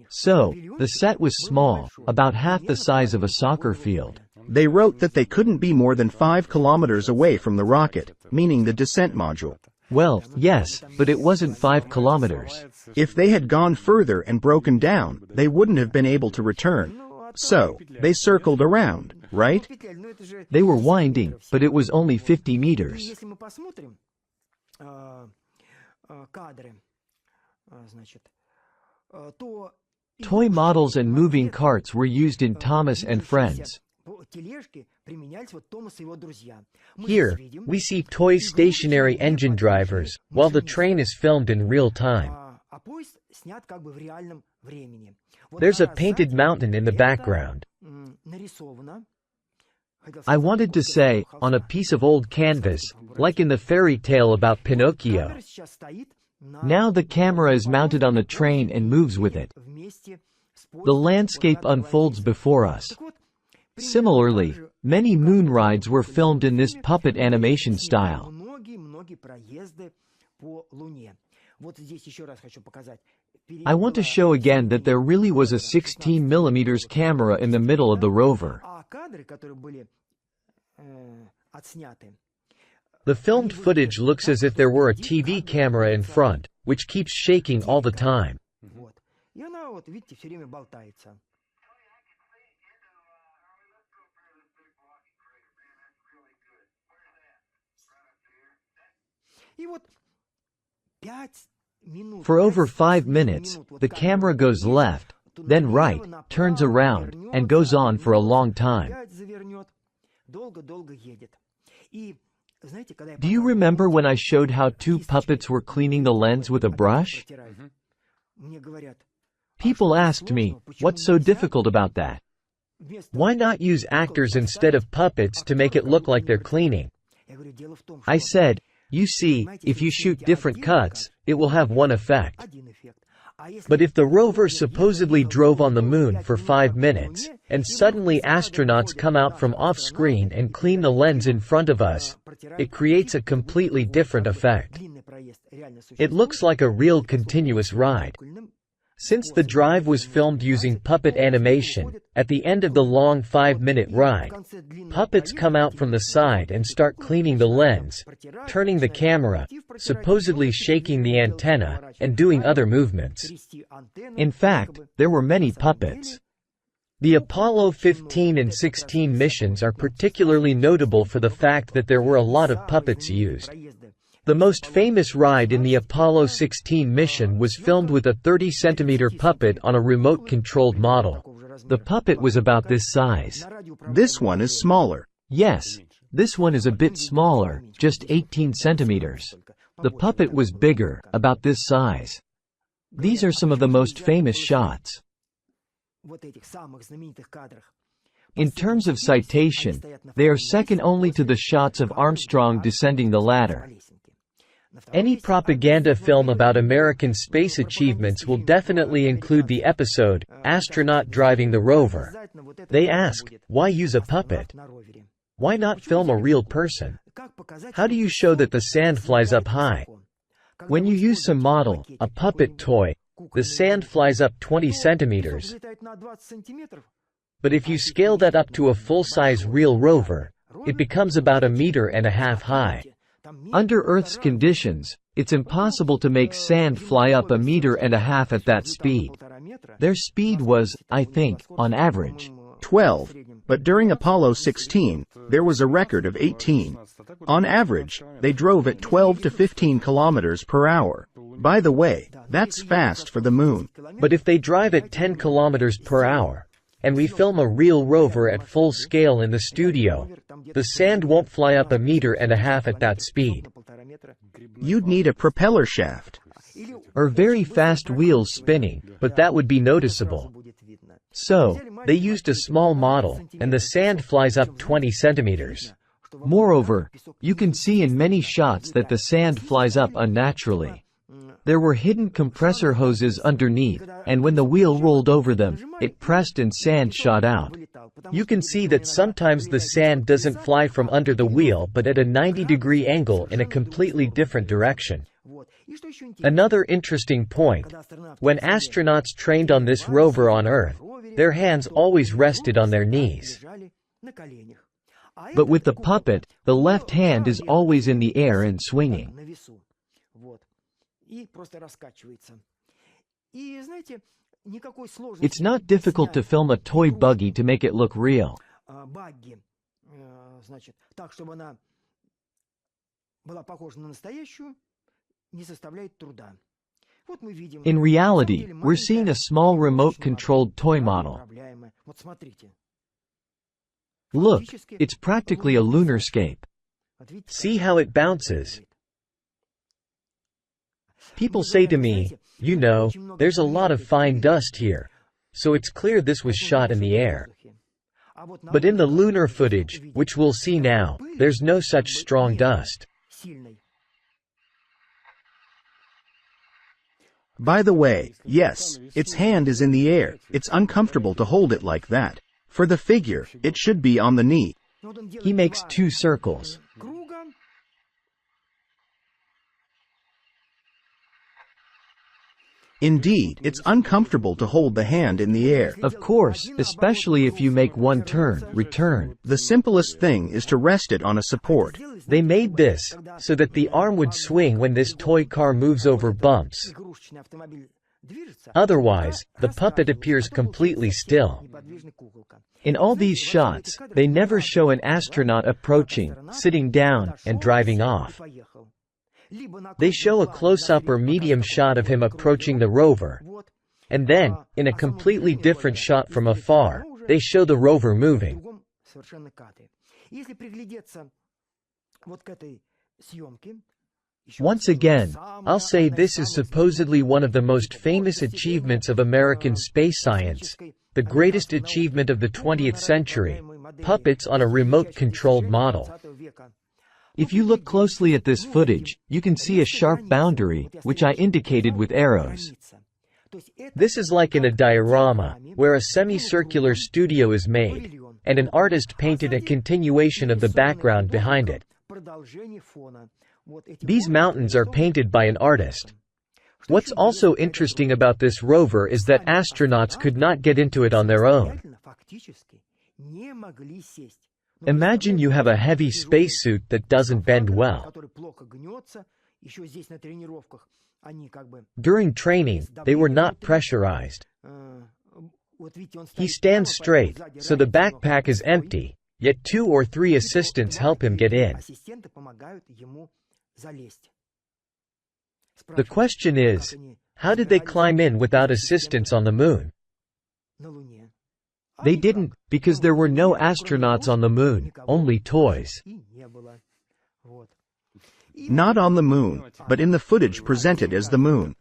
So, the set was small, about half the size of a soccer field. They wrote that they couldn't be more than 5 kilometers away from the rocket, meaning the descent module. Well, yes, but it wasn't 5 kilometers. If they had gone further and broken down, they wouldn't have been able to return. So, they circled around, right? They were winding, but it was only 50 meters. Toy models and moving carts were used in Thomas and Friends. Here, we see toy stationary engine drivers, while the train is filmed in real time. There's a painted mountain in the background. I wanted to say, on a piece of old canvas, like in the fairy tale about Pinocchio. Now the camera is mounted on the train and moves with it. The landscape unfolds before us. Similarly, many moon rides were filmed in this puppet animation style. I want to show again that there really was a 16 millimeters camera in the middle of the rover. The filmed footage looks as if there were a TV camera in front, which keeps shaking all the time. For over 5 minutes, the camera goes left, then right, turns around, and goes on for a long time. Do you remember when I showed how 2 puppets were cleaning the lens with a brush? People asked me, what's so difficult about that? Why not use actors instead of puppets to make it look like they're cleaning? I said, you see, if you shoot different cuts, it will have one effect. But if the rover supposedly drove on the moon for 5 minutes, and suddenly astronauts come out from off-screen and clean the lens in front of us, it creates a completely different effect. It looks like a real continuous ride. Since the drive was filmed using puppet animation, at the end of the long 5-minute ride, puppets come out from the side and start cleaning the lens, turning the camera, supposedly shaking the antenna, and doing other movements. In fact, there were many puppets. The Apollo 15 and 16 missions are particularly notable for the fact that there were a lot of puppets used. The most famous ride in the Apollo 16 mission was filmed with a 30-centimeter puppet on a remote-controlled model. The puppet was about this size. This one is smaller. Yes, this one is a bit smaller, just 18 centimeters. The puppet was bigger, about this size. These are some of the most famous shots. In terms of citation, they are second only to the shots of Armstrong descending the ladder. Any propaganda film about American space achievements will definitely include the episode, Astronaut Driving the Rover. They ask, why use a puppet? Why not film a real person? How do you show that the sand flies up high? When you use some model, a puppet toy, the sand flies up 20 centimeters. But if you scale that up to a full-size real rover, it becomes about 1.5 meters high. Under Earth's conditions, it's impossible to make sand fly up 1.5 meters at that speed. Their speed was, I think, on average, 12, but during Apollo 16, there was a record of 18. On average, they drove at 12 to 15 kilometers per hour. By the way, that's fast for the moon. But if they drive at 10 kilometers per hour, and we film a real rover at full scale in the studio, the sand won't fly up 1.5 meters at that speed. You'd need a propeller shaft. Or very fast wheels spinning, but that would be noticeable. So, they used a small model, and the sand flies up 20 centimeters. Moreover, you can see in many shots that the sand flies up unnaturally. There were hidden compressor hoses underneath, and when the wheel rolled over them, it pressed and sand shot out. You can see that sometimes the sand doesn't fly from under the wheel but at a 90-degree angle in a completely different direction. Another interesting point, when astronauts trained on this rover on Earth, their hands always rested on their knees. But with the puppet, the left hand is always in the air and swinging. It's not difficult to film a toy buggy to make it look real. In reality, we're seeing a small remote-controlled toy model. Look, it's practically a lunarscape. See how it bounces. People say to me, you know, there's a lot of fine dust here, so it's clear this was shot in the air. But in the lunar footage, which we'll see now, there's no such strong dust. By the way, yes, its hand is in the air. It's uncomfortable to hold it like that. For the figure, it should be on the knee. He makes 2 circles. Indeed, it's uncomfortable to hold the hand in the air. Of course, especially if you make one turn, return. The simplest thing is to rest it on a support. They made this so that the arm would swing when this toy car moves over bumps. Otherwise, the puppet appears completely still. In all these shots, they never show an astronaut approaching, sitting down, and driving off. They show a close-up or medium shot of him approaching the rover. And then, in a completely different shot from afar, they show the rover moving. Once again, I'll say this is supposedly one of the most famous achievements of American space science, the greatest achievement of the 20th century, puppets on a remote-controlled model. If you look closely at this footage, you can see a sharp boundary, which I indicated with arrows. This is like in a diorama, where a semicircular studio is made, and an artist painted a continuation of the background behind it. These mountains are painted by an artist. What's also interesting about this rover is that astronauts could not get into it on their own. Imagine you have a heavy spacesuit that doesn't bend well. During training, they were not pressurized. He stands straight, so the backpack is empty, yet 2 or 3 assistants help him get in. The question is, how did they climb in without assistance on the moon? They didn't, because there were no astronauts on the moon, only toys. Not on the moon, but in the footage presented as the moon.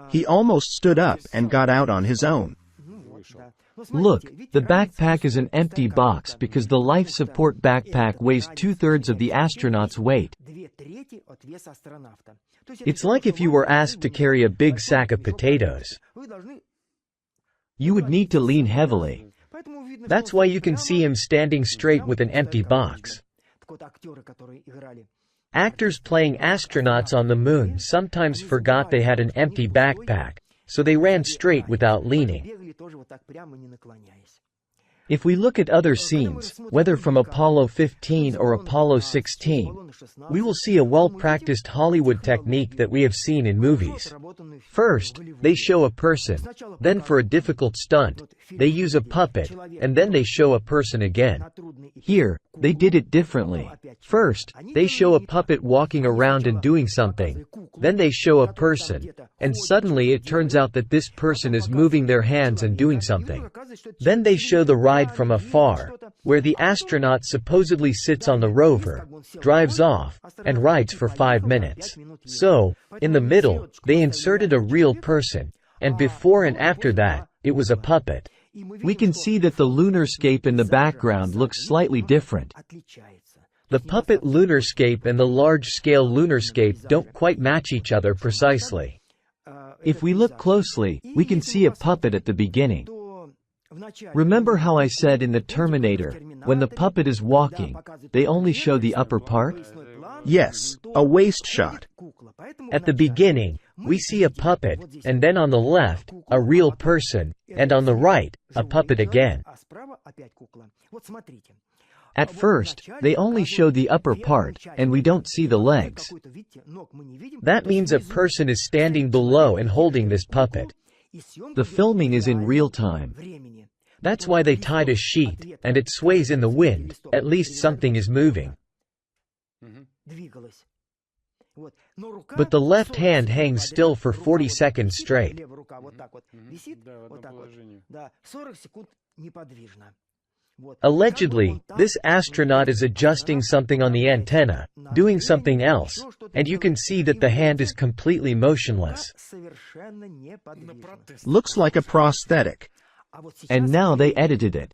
He almost stood up and got out on his own. Look, the backpack is an empty box because the life support backpack weighs 2/3 of the astronaut's weight. It's like if you were asked to carry a big sack of potatoes. You would need to lean heavily. That's why you can see him standing straight with an empty box. Actors playing astronauts on the moon sometimes forgot they had an empty backpack, so they ran straight without leaning. If we look at other scenes, whether from Apollo 15 or Apollo 16, we will see a well-practiced Hollywood technique that we have seen in movies. First, they show a person, then for a difficult stunt, they use a puppet, and then they show a person again. Here, they did it differently. First, they show a puppet walking around and doing something, then they show a person, and suddenly it turns out that this person is moving their hands and doing something. Then they show the ride from afar, where the astronaut supposedly sits on the rover, drives off, and rides for 5 minutes. So, in the middle, they inserted a real person, and before and after that, it was a puppet. We can see that the lunarscape in the background looks slightly different. The puppet lunarscape and the large-scale lunarscape don't quite match each other precisely. If we look closely, we can see a puppet at the beginning. Remember how I said in the Terminator, when the puppet is walking, they only show the upper part? Yes, a waist shot. At the beginning, we see a puppet, and then on the left, a real person, and on the right, a puppet again. At first, they only show the upper part, and we don't see the legs. That means a person is standing below and holding this puppet. The filming is in real time. That's why they tied a sheet, and it sways in the wind, at least something is moving. But the left hand hangs still for 40 seconds straight. Allegedly, this astronaut is adjusting something on the antenna, doing something else, and you can see that the hand is completely motionless. Looks like a prosthetic. And now they edited it.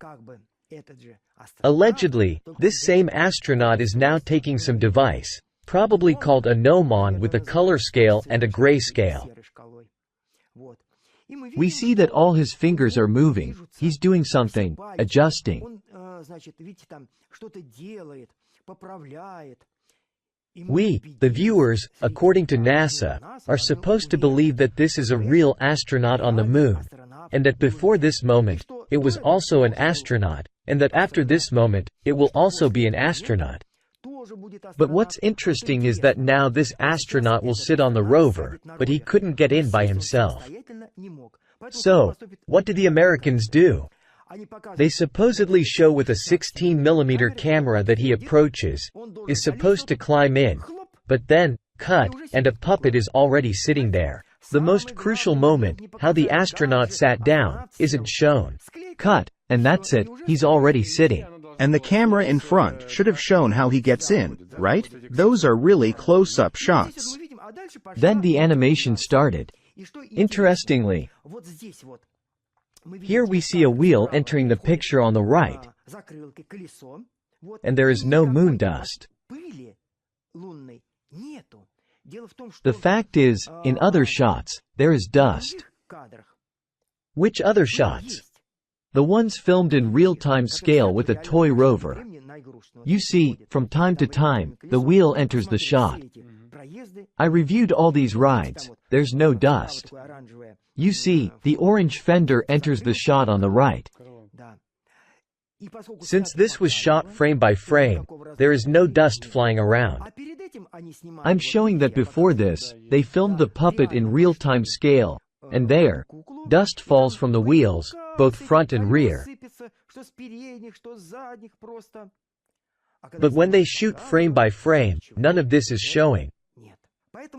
Allegedly, this same astronaut is now taking some device, probably called a gnomon with a color scale and a gray scale. We see that all his fingers are moving, he's doing something, adjusting. We, the viewers, according to NASA, are supposed to believe that this is a real astronaut on the moon, and that before this moment, it was also an astronaut, and that after this moment, it will also be an astronaut. But what's interesting is that now this astronaut will sit on the rover, but he couldn't get in by himself. So, what do the Americans do? They supposedly show with a 16mm camera that he approaches, is supposed to climb in, but then, cut, and a puppet is already sitting there. The most crucial moment, how the astronaut sat down, isn't shown. Cut, and that's it, he's already sitting. And the camera in front should have shown how he gets in, right? Those are really close-up shots. Then the animation started. Interestingly, here we see a wheel entering the picture on the right, and there is no moon dust. The fact is, in other shots, there is dust. Which other shots? The ones filmed in real-time scale with a toy rover. You see, from time to time, the wheel enters the shot. I reviewed all these rides. There's no dust. You see, the orange fender enters the shot on the right. Since this was shot frame by frame, there is no dust flying around. I'm showing that before this, they filmed the puppet in real-time scale, and there, dust falls from the wheels, both front and rear. But when they shoot frame by frame, none of this is showing.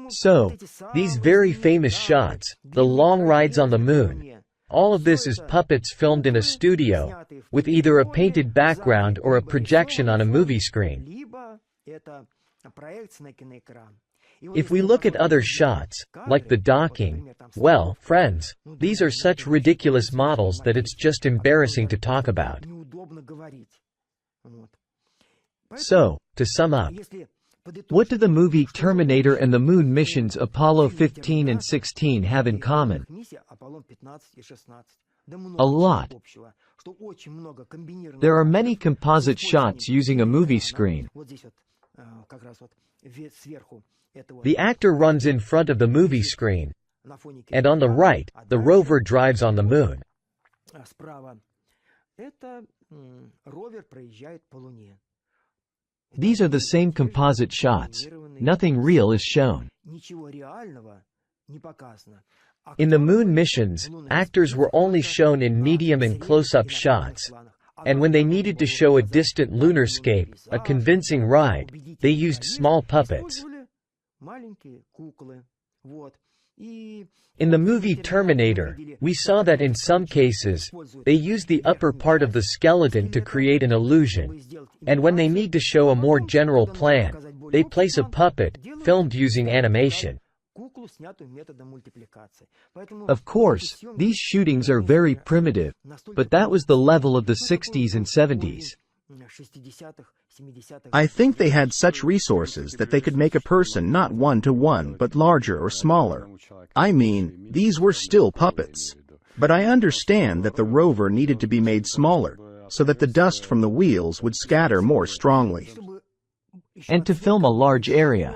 So, these very famous shots, the long rides on the moon, all of this is puppets filmed in a studio, with either a painted background or a projection on a movie screen. If we look at other shots, like the docking, well, friends, these are such ridiculous models that it's just embarrassing to talk about. So, to sum up, what do the movie Terminator and the moon missions Apollo 15 and 16 have in common? A lot. There are many composite shots using a movie screen. The actor runs in front of the movie screen, and on the right, the rover drives on the moon. These are the same composite shots. Nothing real is shown. In the moon missions, actors were only shown in medium and close-up shots, and when they needed to show a distant lunarscape, a convincing ride, they used small puppets. In the movie Terminator, we saw that in some cases, they use the upper part of the skeleton to create an illusion, and when they need to show a more general plan, they place a puppet, filmed using animation. Of course, these shootings are very primitive, but that was the level of the 60s and 70s. I think they had such resources that they could make a person not 1-to-1 but larger or smaller. I mean, these were still puppets. But I understand that the rover needed to be made smaller, so that the dust from the wheels would scatter more strongly. And to film a large area.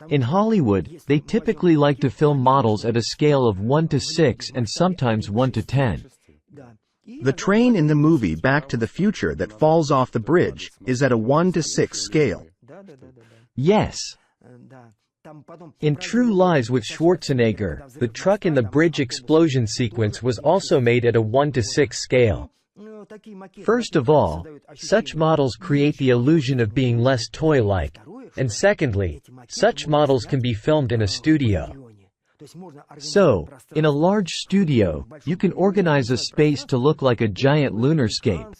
In Hollywood, they typically like to film models at a scale of 1-to-6 and sometimes 1-to-10. The train in the movie Back to the Future that falls off the bridge is at a 1-to-6 scale. Yes. In True Lies with Schwarzenegger, the truck in the bridge explosion sequence was also made at a 1-to-6 scale. First of all, such models create the illusion of being less toy-like, and secondly, such models can be filmed in a studio. So, in a large studio, you can organize a space to look like a giant lunarscape.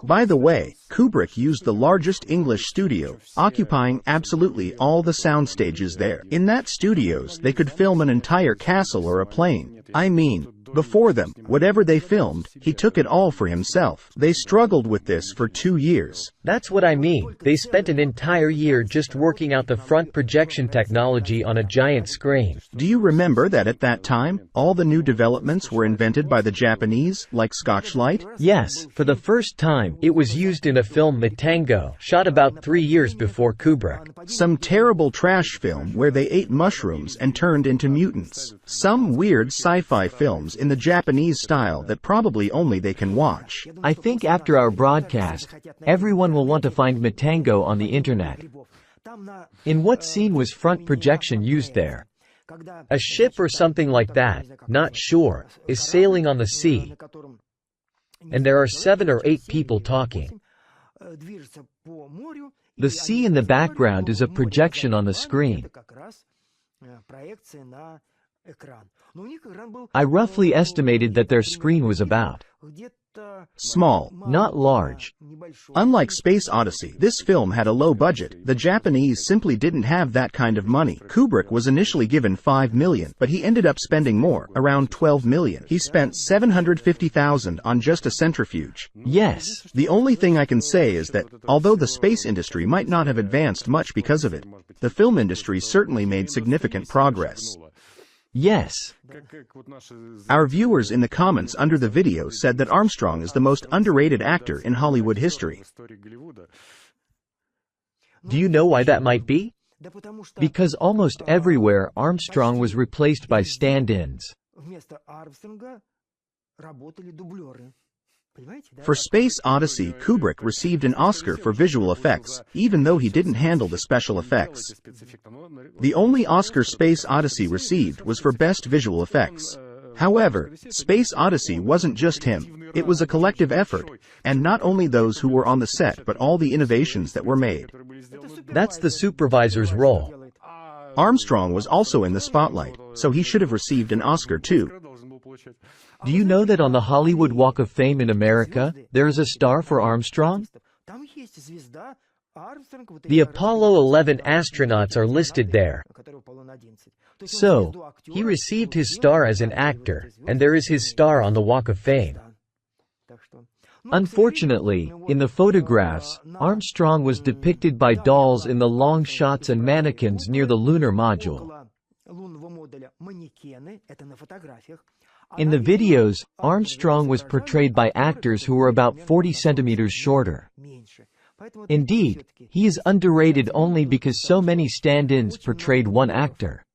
By the way, Kubrick used the largest English studio, occupying absolutely all the sound stages there. In that studios, they could film an entire castle or a plane. I mean, before them, whatever they filmed, he took it all for himself. They struggled with this for 2 years. That's what I mean. They spent an entire year just working out the front projection technology on a giant screen. Do you remember that at that time, all the new developments were invented by the Japanese, like Scotchlight? Yes, for the first time, it was used in a film Matango, shot about 3 years before Kubrick. Some terrible trash film where they ate mushrooms and turned into mutants. Some weird sci-fi films in the Japanese style that probably only they can watch. I think after our broadcast, everyone will want to find Matango on the internet. In what scene was front projection used there? A ship or something like that, not sure, is sailing on the sea, and there are 7 or 8 people talking. The sea in the background is a projection on the screen. I roughly estimated that their screen was about small, not large. Unlike Space Odyssey, this film had a low budget. The Japanese simply didn't have that kind of money. Kubrick was initially given $5 million, but he ended up spending more, around $12 million. He spent $750,000 on just a centrifuge. Yes. The only thing I can say is that, although the space industry might not have advanced much because of it, the film industry certainly made significant progress. Yes. Our viewers in the comments under the video said that Armstrong is the most underrated actor in Hollywood history. Do you know why that might be? Because almost everywhere Armstrong was replaced by stand-ins. For Space Odyssey, Kubrick received an Oscar for visual effects, even though he didn't handle the special effects. The only Oscar Space Odyssey received was for Best Visual Effects. However, Space Odyssey wasn't just him, it was a collective effort, and not only those who were on the set but all the innovations that were made. That's the supervisor's role. Armstrong was also in the spotlight, so he should have received an Oscar too. Do you know that on the Hollywood Walk of Fame in America, there is a star for Armstrong? The Apollo 11 astronauts are listed there. So, he received his star as an actor, and there is his star on the Walk of Fame. Unfortunately, in the photographs, Armstrong was depicted by dolls in the long shots and mannequins near the lunar module. In the videos, Armstrong was portrayed by actors who were about 40 centimeters shorter. Indeed, he is underrated only because so many stand-ins portrayed one actor.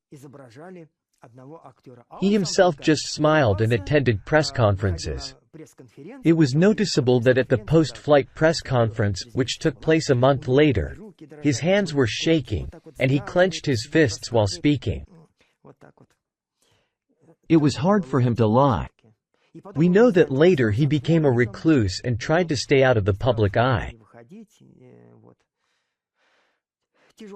He himself just smiled and attended press conferences. It was noticeable that at the post-flight press conference, which took place a month later, his hands were shaking, and he clenched his fists while speaking. It was hard for him to lie. We know that later he became a recluse and tried to stay out of the public eye.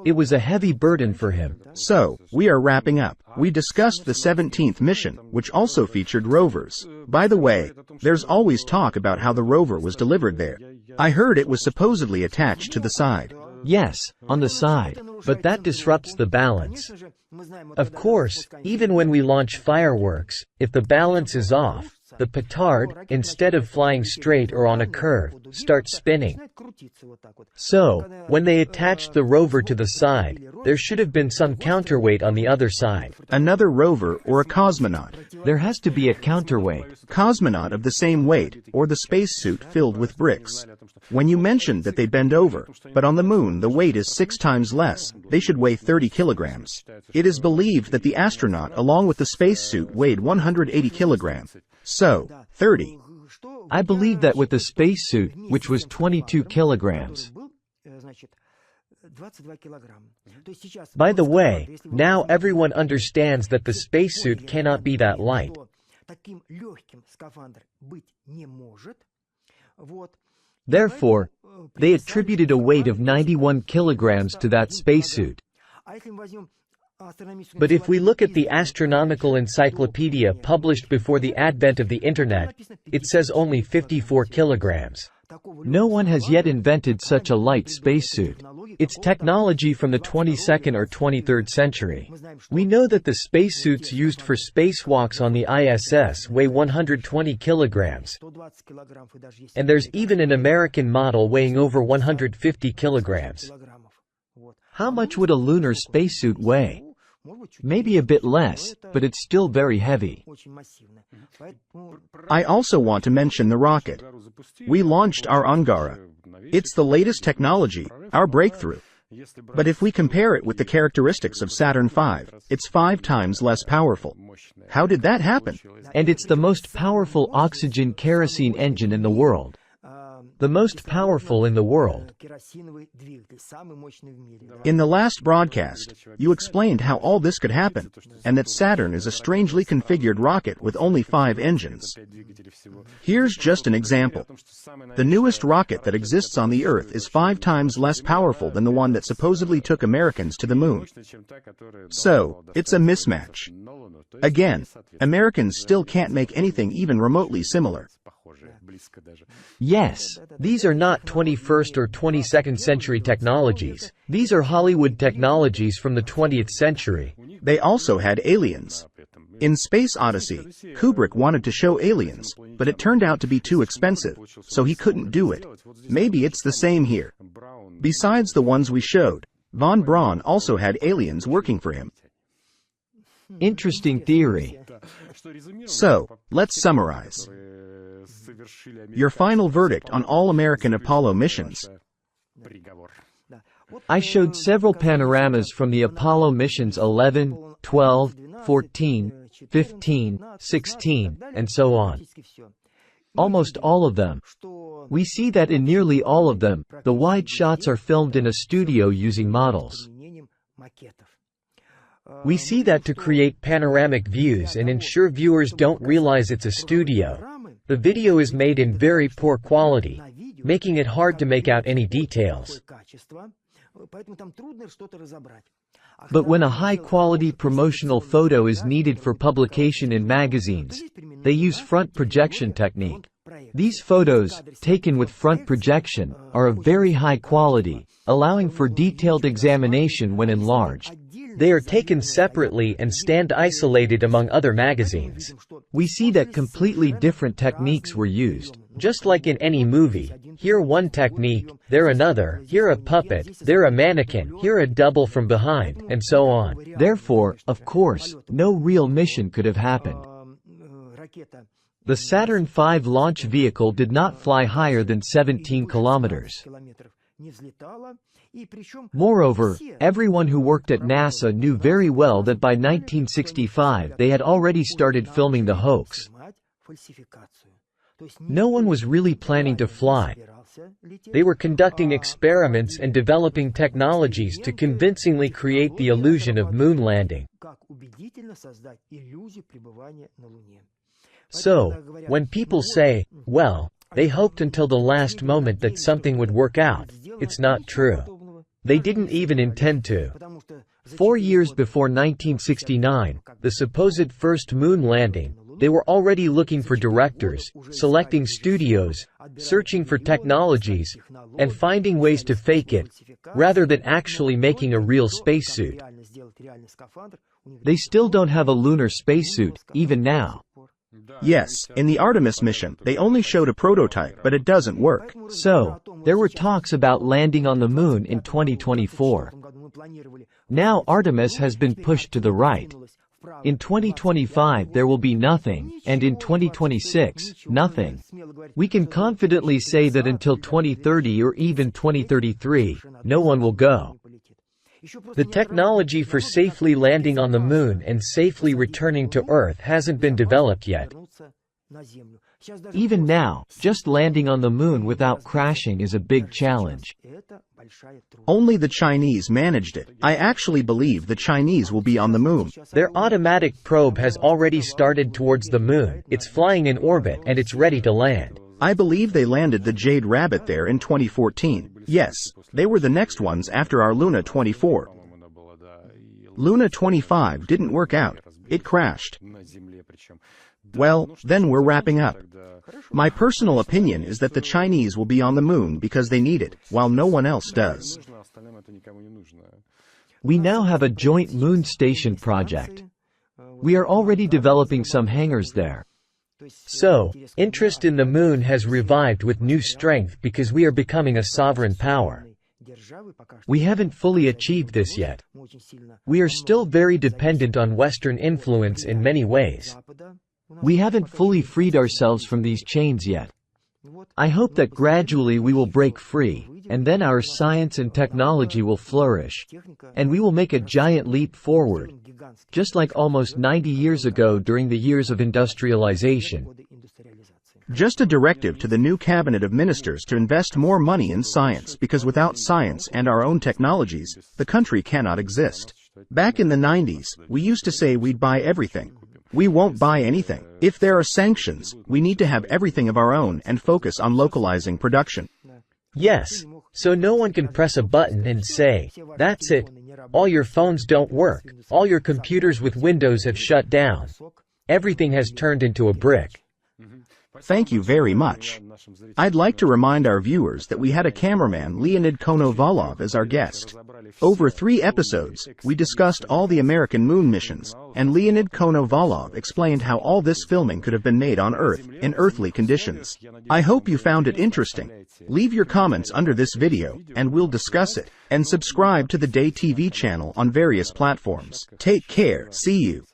It was a heavy burden for him. So, we are wrapping up. We discussed the 17th mission, which also featured rovers. By the way, there's always talk about how the rover was delivered there. I heard it was supposedly attached to the side. Yes, on the side, but that disrupts the balance. Of course, even when we launch fireworks, if the balance is off, the petard, instead of flying straight or on a curve, starts spinning. So, when they attached the rover to the side, there should have been some counterweight on the other side. Another rover or a cosmonaut. There has to be a counterweight. Cosmonaut of the same weight, or the spacesuit filled with bricks. When you mentioned that they bend over, but on the moon the weight is 6 times less, they should weigh 30 kilograms. It is believed that the astronaut along with the spacesuit weighed 180 kilograms. So, 30. I believe that with the spacesuit, which was 22 kilograms. By the way, now everyone understands that the spacesuit cannot be that light. Therefore, they attributed a weight of 91 kilograms to that spacesuit. But if we look at the astronomical encyclopedia published before the advent of the Internet, it says only 54 kilograms. No one has yet invented such a light spacesuit. It's technology from the 22nd or 23rd century. We know that the spacesuits used for spacewalks on the ISS weigh 120 kilograms. And there's even an American model weighing over 150 kilograms. How much would a lunar spacesuit weigh? Maybe a bit less, but it's still very heavy. I also want to mention the rocket. We launched our Angara. It's the latest technology, our breakthrough. But if we compare it with the characteristics of Saturn V, it's 5 times less powerful. How did that happen? And it's the most powerful oxygen kerosene engine in the world. The most powerful in the world. In the last broadcast, you explained how all this could happen, and that Saturn is a strangely configured rocket with only 5 engines. Here's just an example. The newest rocket that exists on the Earth is 5 times less powerful than the one that supposedly took Americans to the moon. So, it's a mismatch. Again, Americans still can't make anything even remotely similar. Yes, these are not 21st or 22nd century technologies. These are Hollywood technologies from the 20th century. They also had aliens. In Space Odyssey, Kubrick wanted to show aliens, but it turned out to be too expensive, so he couldn't do it. Maybe it's the same here. Besides the ones we showed, Von Braun also had aliens working for him. Interesting theory. So, let's summarize. Your final verdict on all American Apollo missions. I showed several panoramas from the Apollo missions 11, 12, 14, 15, 16, and so on. Almost all of them. We see that in nearly all of them, the wide shots are filmed in a studio using models. We see that to create panoramic views and ensure viewers don't realize it's a studio, the video is made in very poor quality, making it hard to make out any details. But when a high-quality promotional photo is needed for publication in magazines, they use front projection technique. These photos, taken with front projection, are of very high quality, allowing for detailed examination when enlarged. They are taken separately and stand isolated among other magazines. We see that completely different techniques were used. Just like in any movie, here one technique, there another, here a puppet, there a mannequin, here a double from behind, and so on. Therefore, of course, no real mission could have happened. The Saturn V launch vehicle did not fly higher than 17 kilometers. Moreover, everyone who worked at NASA knew very well that by 1965 they had already started filming the hoax. No one was really planning to fly. They were conducting experiments and developing technologies to convincingly create the illusion of moon landing. So, when people say, well, they hoped until the last moment that something would work out, it's not true. They didn't even intend to. 4 years before 1969, the supposed first moon landing, they were already looking for directors, selecting studios, searching for technologies, and finding ways to fake it, rather than actually making a real spacesuit. They still don't have a lunar spacesuit, even now. Yes, in the Artemis mission, they only showed a prototype, but it doesn't work. So, there were talks about landing on the moon in 2024. Now Artemis has been pushed to the right. In 2025 there will be nothing, and in 2026, nothing. We can confidently say that until 2030 or even 2033, no one will go. The technology for safely landing on the moon and safely returning to Earth hasn't been developed yet. Even now, just landing on the moon without crashing is a big challenge. Only the Chinese managed it. I actually believe the Chinese will be on the moon. Their automatic probe has already started towards the moon, it's flying in orbit and it's ready to land. I believe they landed the Jade Rabbit there in 2014. Yes, they were the next ones after our Luna 24. Luna 25 didn't work out. It crashed. Well, then we're wrapping up. My personal opinion is that the Chinese will be on the moon because they need it, while no one else does. We now have a joint moon station project. We are already developing some hangars there. So, interest in the moon has revived with new strength because we are becoming a sovereign power. We haven't fully achieved this yet. We are still very dependent on Western influence in many ways. We haven't fully freed ourselves from these chains yet. I hope that gradually we will break free, and then our science and technology will flourish, and we will make a giant leap forward, just like almost 90 years ago during the years of industrialization. Just a directive to the new cabinet of ministers to invest more money in science, because without science and our own technologies, the country cannot exist. Back in the 90s, we used to say we'd buy everything. We won't buy anything. If there are sanctions, we need to have everything of our own and focus on localizing production. Yes, so no one can press a button and say, that's it, all your phones don't work, all your computers with Windows have shut down. Everything has turned into a brick. Thank you very much. I'd like to remind our viewers that we had a cameraman, Leonid Konovalov, as our guest. Over 3 episodes, we discussed all the American moon missions, and Leonid Konovalov explained how all this filming could have been made on Earth, in earthly conditions. I hope you found it interesting. Leave your comments under this video, and we'll discuss it. And subscribe to the Day TV channel on various platforms. Take care. See you.